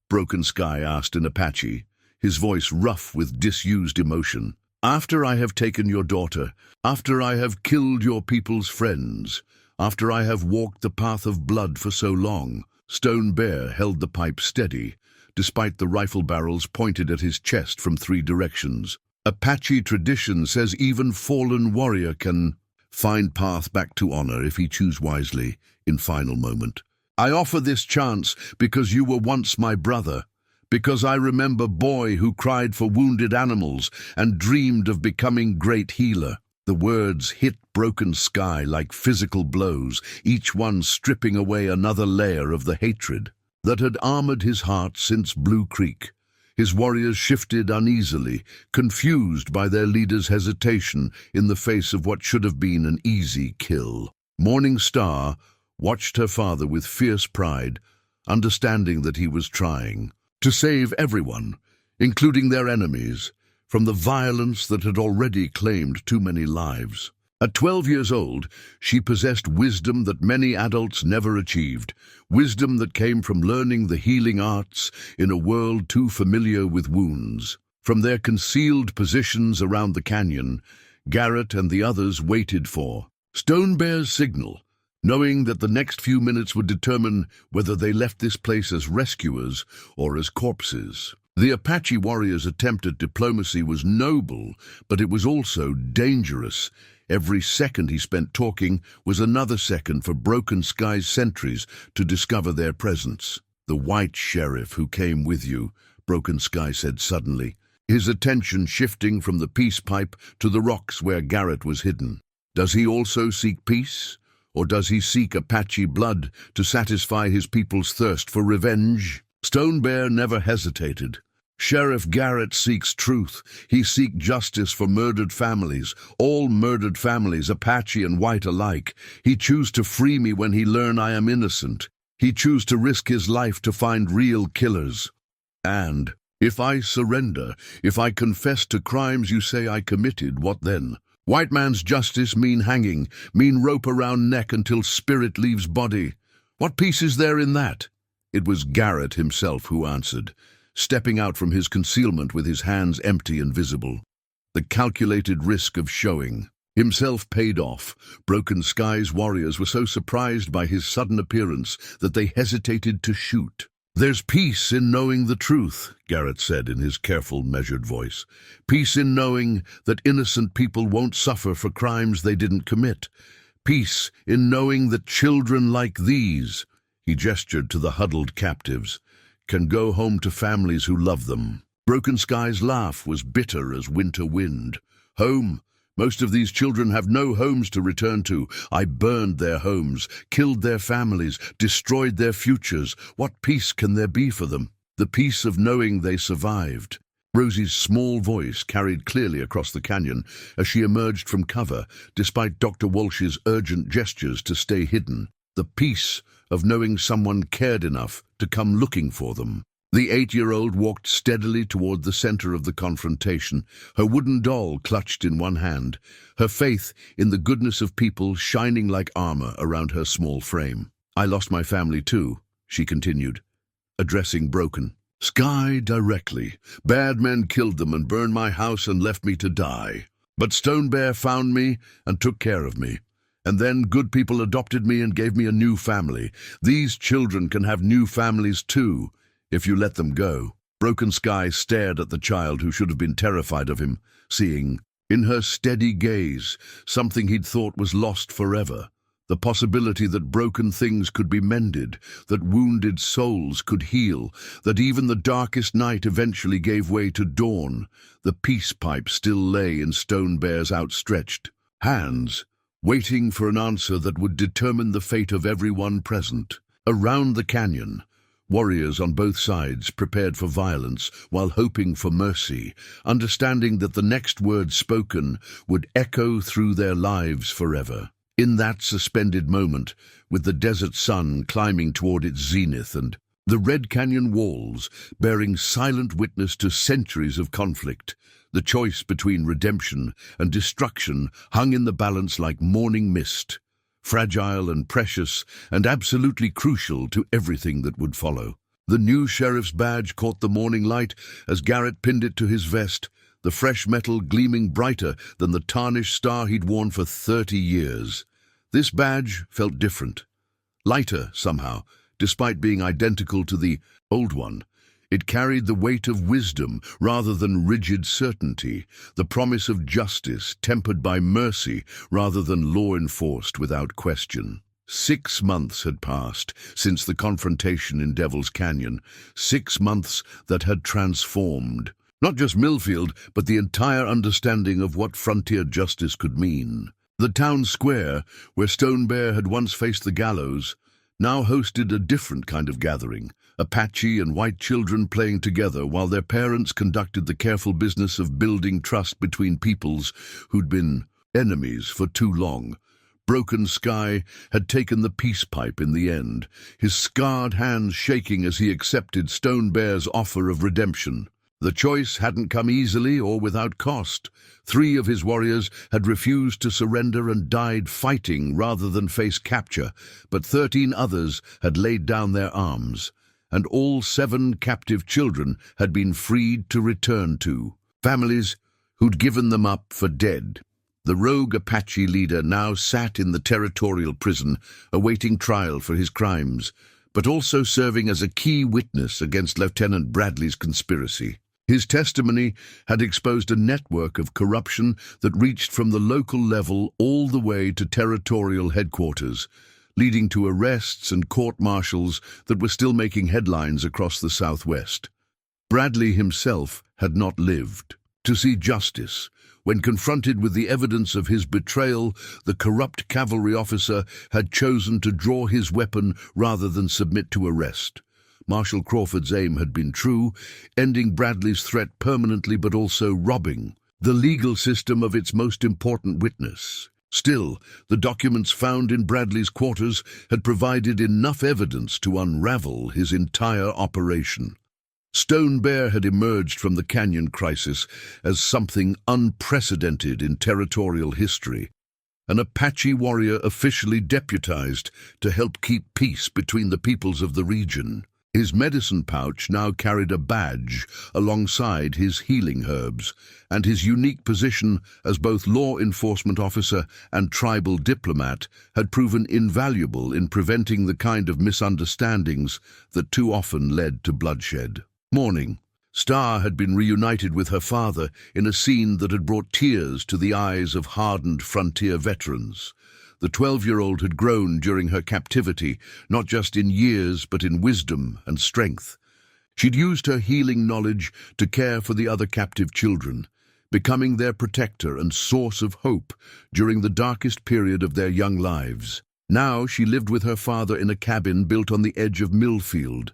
Broken Sky asked in Apache, his voice rough with disused emotion. "After I have taken your daughter, after I have killed your people's friends, after I have walked the path of blood for so long." Stone Bear held the pipe steady, despite the rifle barrels pointed at his chest from 3 directions. Apache tradition says even fallen warrior can find path back to honor if he choose wisely in final moment. "I offer this chance because you were once my brother, because I remember boy who cried for wounded animals and dreamed of becoming great healer." The words hit Broken Sky like physical blows, each one stripping away another layer of the hatred that had armored his heart since Blue Creek. His warriors shifted uneasily, confused by their leader's hesitation in the face of what should have been an easy kill. Morning Star watched her father with fierce pride, understanding that he was trying to save everyone, including their enemies, from the violence that had already claimed too many lives. At 12 years old, she possessed wisdom that many adults never achieved, wisdom that came from learning the healing arts in a world too familiar with wounds. From their concealed positions around the canyon, Garrett and the others waited for Stone Bear's signal, knowing that the next few minutes would determine whether they left this place as rescuers or as corpses. The Apache warrior's attempt at diplomacy was noble, but it was also dangerous. Every second he spent talking was another second for Broken Sky's sentries to discover their presence. "The white sheriff who came with you," Broken Sky said suddenly, his attention shifting from the peace pipe to the rocks where Garrett was hidden. "Does he also seek peace? Or does he seek Apache blood to satisfy his people's thirst for revenge?" Stone Bear never hesitated. "Sheriff Garrett seeks truth. He seeks justice for murdered families, all murdered families, Apache and white alike. He choose to free me when he learn I am innocent. He choose to risk his life to find real killers. And if I surrender, if I confess to crimes you say I committed, what then? White man's justice mean hanging, mean rope around neck until spirit leaves body. What peace is there in that?" It was Garrett himself who answered, stepping out from his concealment with his hands empty and visible. The calculated risk of showing himself paid off. Broken Sky's warriors were so surprised by his sudden appearance that they hesitated to shoot. "There's peace in knowing the truth," Garrett said in his careful, measured voice. "Peace in knowing that innocent people won't suffer for crimes they didn't commit. Peace in knowing that children like these," he gestured to the huddled captives, "can go home to families who love them." Broken Sky's laugh was bitter as winter wind. "Home? Most of these children have no homes to return to. I burned their homes, killed their families, destroyed their futures. What peace can there be for them? The peace of knowing they survived." Rosie's small voice carried clearly across the canyon as she emerged from cover, despite Dr. Walsh's urgent gestures to stay hidden. The peace of knowing someone cared enough to come looking for them. The 8-year-old walked steadily toward the center of the confrontation, her wooden doll clutched in one hand, her faith in the goodness of people shining like armor around her small frame. "I lost my family too," she continued, addressing Broken Sky directly. "Bad men killed them and burned my house and left me to die. But Stone Bear found me and took care of me. And then good people adopted me and gave me a new family. These children can have new families too, if you let them go." Broken Sky stared at the child who should have been terrified of him, seeing, in her steady gaze, something he'd thought was lost forever. The possibility that broken things could be mended, that wounded souls could heal, that even the darkest night eventually gave way to dawn. The peace pipe still lay in Stone Bear's outstretched hands, waiting for an answer that would determine the fate of everyone present. Around the canyon, warriors on both sides prepared for violence while hoping for mercy, understanding that the next word spoken would echo through their lives forever. In that suspended moment, with the desert sun climbing toward its zenith and the Red Canyon walls bearing silent witness to centuries of conflict, the choice between redemption and destruction hung in the balance like morning mist, fragile and precious and absolutely crucial to everything that would follow. The new sheriff's badge caught the morning light as Garrett pinned it to his vest, the fresh metal gleaming brighter than the tarnished star he'd worn for 30 years. This badge felt different, lighter somehow, despite being identical to the old one. It carried the weight of wisdom rather than rigid certainty, the promise of justice tempered by mercy rather than law enforced without question. 6 months had passed since the confrontation in Devil's Canyon, 6 months that had transformed not just Millfield, but the entire understanding of what frontier justice could mean. The town square, where Stone Bear had once faced the gallows, now hosted a different kind of gathering, Apache and white children playing together while their parents conducted the careful business of building trust between peoples who'd been enemies for too long. Broken Sky had taken the peace pipe in the end, his scarred hands shaking as he accepted Stone Bear's offer of redemption. The choice hadn't come easily or without cost. 3 of his warriors had refused to surrender and died fighting rather than face capture, but 13 others had laid down their arms, and all 7 captive children had been freed to return to families who'd given them up for dead. The rogue Apache leader now sat in the territorial prison, awaiting trial for his crimes, but also serving as a key witness against Lieutenant Bradley's conspiracy. His testimony had exposed a network of corruption that reached from the local level all the way to territorial headquarters, leading to arrests and court-martials that were still making headlines across the Southwest. Bradley himself had not lived to see justice. When confronted with the evidence of his betrayal, the corrupt cavalry officer had chosen to draw his weapon rather than submit to arrest. Marshal Crawford's aim had been true, ending Bradley's threat permanently but also robbing the legal system of its most important witness. Still, the documents found in Bradley's quarters had provided enough evidence to unravel his entire operation. Stone Bear had emerged from the canyon crisis as something unprecedented in territorial history, an Apache warrior officially deputized to help keep peace between the peoples of the region. His medicine pouch now carried a badge alongside his healing herbs, and his unique position as both law enforcement officer and tribal diplomat had proven invaluable in preventing the kind of misunderstandings that too often led to bloodshed. Morning. Star had been reunited with her father in a scene that had brought tears to the eyes of hardened frontier veterans. The 12-year-old had grown during her captivity, not just in years but in wisdom and strength. She'd used her healing knowledge to care for the other captive children, becoming their protector and source of hope during the darkest period of their young lives. Now she lived with her father in a cabin built on the edge of Millfield,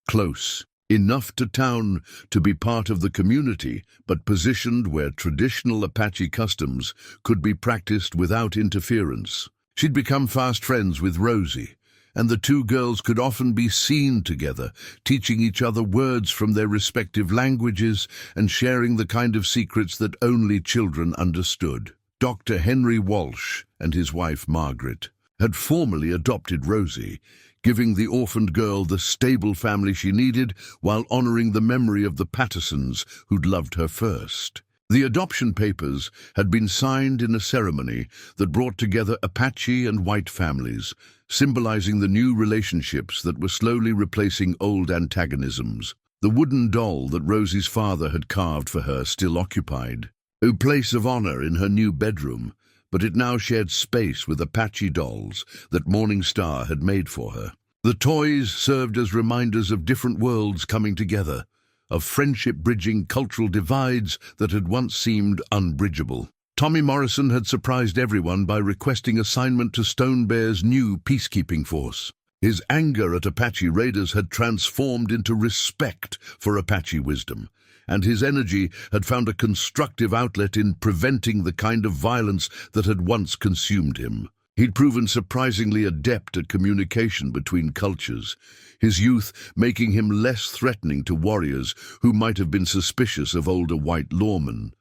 close enough to town to be part of the community, but positioned where traditional Apache customs could be practiced without interference. She'd become fast friends with Rosie, and the two girls could often be seen together, teaching each other words from their respective languages and sharing the kind of secrets that only children understood. Dr. Henry Walsh and his wife Margaret had formally adopted Rosie, giving the orphaned girl the stable family she needed while honoring the memory of the Pattersons who'd loved her first. The adoption papers had been signed in a ceremony that brought together Apache and white families, symbolizing the new relationships that were slowly replacing old antagonisms. The wooden doll that Rosie's father had carved for her still occupied a place of honor in her new bedroom, but it now shared space with Apache dolls that Morning Star had made for her. The toys served as reminders of different worlds coming together, of friendship bridging cultural divides that had once seemed unbridgeable. Tommy Morrison had surprised everyone by requesting assignment to Stone Bear's new peacekeeping force. His anger at Apache raiders had transformed into respect for Apache wisdom, and his energy had found a constructive outlet in preventing the kind of violence that had once consumed him. He'd proven surprisingly adept at communication between cultures, his youth making him less threatening to warriors who might have been suspicious of older white lawmen.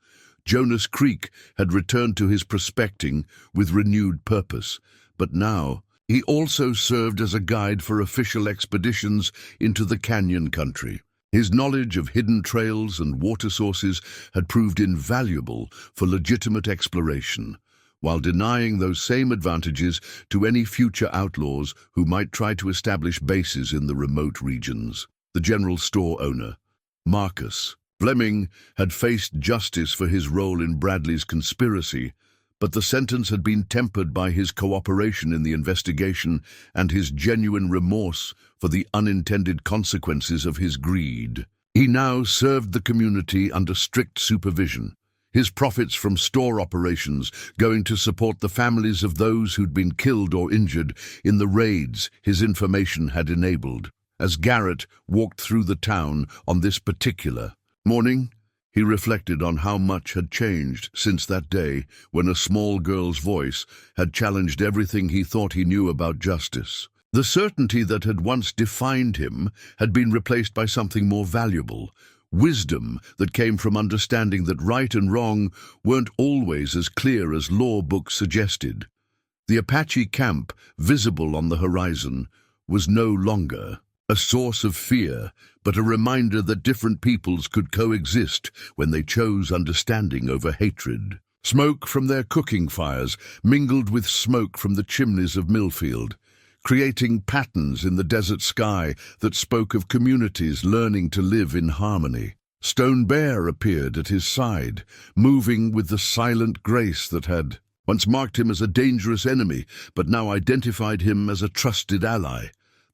Jonas Creek had returned to his prospecting with renewed purpose, but now he also served as a guide for official expeditions into the canyon country. His knowledge of hidden trails and water sources had proved invaluable for legitimate exploration, while denying those same advantages to any future outlaws who might try to establish bases in the remote regions. The general store owner, Marcus Fleming, had faced justice for his role in Bradley's conspiracy, but the sentence had been tempered by his cooperation in the investigation and his genuine remorse for the unintended consequences of his greed. He now served the community under strict supervision, his profits from store operations going to support the families of those who'd been killed or injured in the raids his information had enabled. As Garrett walked through the town on this particular morning, he reflected on how much had changed since that day when a small girl's voice had challenged everything he thought he knew about justice. The certainty that had once defined him had been replaced by something more valuable, wisdom that came from understanding that right and wrong weren't always as clear as law books suggested. The Apache camp, visible on the horizon, was no longer a source of fear, but a reminder that different peoples could coexist when they chose understanding over hatred. Smoke from their cooking fires mingled with smoke from the chimneys of Millfield, creating patterns in the desert sky that spoke of communities learning to live in harmony. Stone Bear appeared at his side, moving with the silent grace that had once marked him as a dangerous enemy, but now identified him as a trusted ally.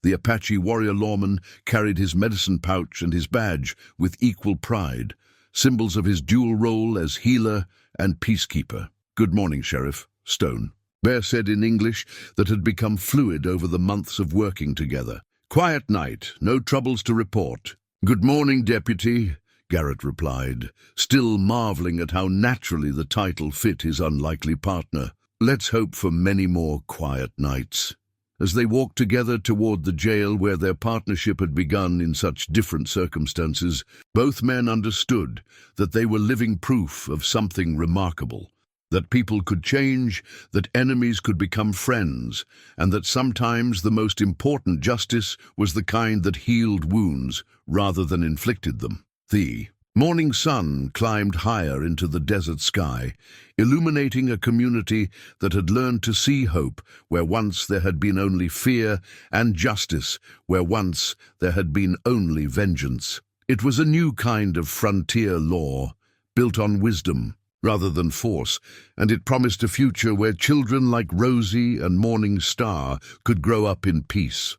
The Apache warrior lawman carried his medicine pouch and his badge with equal pride, symbols of his dual role as healer and peacekeeper. "Good morning, Sheriff." Stone. Bear said in English that had become fluid over the months of working together. "Quiet night, no troubles to report." "Good morning, Deputy," Garrett replied, still marveling at how naturally the title fit his unlikely partner. "Let's hope for many more quiet nights." As they walked together toward the jail where their partnership had begun in such different circumstances, both men understood that they were living proof of something remarkable. That people could change, that enemies could become friends, and that sometimes the most important justice was the kind that healed wounds rather than inflicted them. The morning sun climbed higher into the desert sky, illuminating a community that had learned to see hope where once there had been only fear, and justice where once there had been only vengeance. It was a new kind of frontier law, built on wisdom rather than force, and it promised a future where children like Rosie and Morning Star could grow up in peace.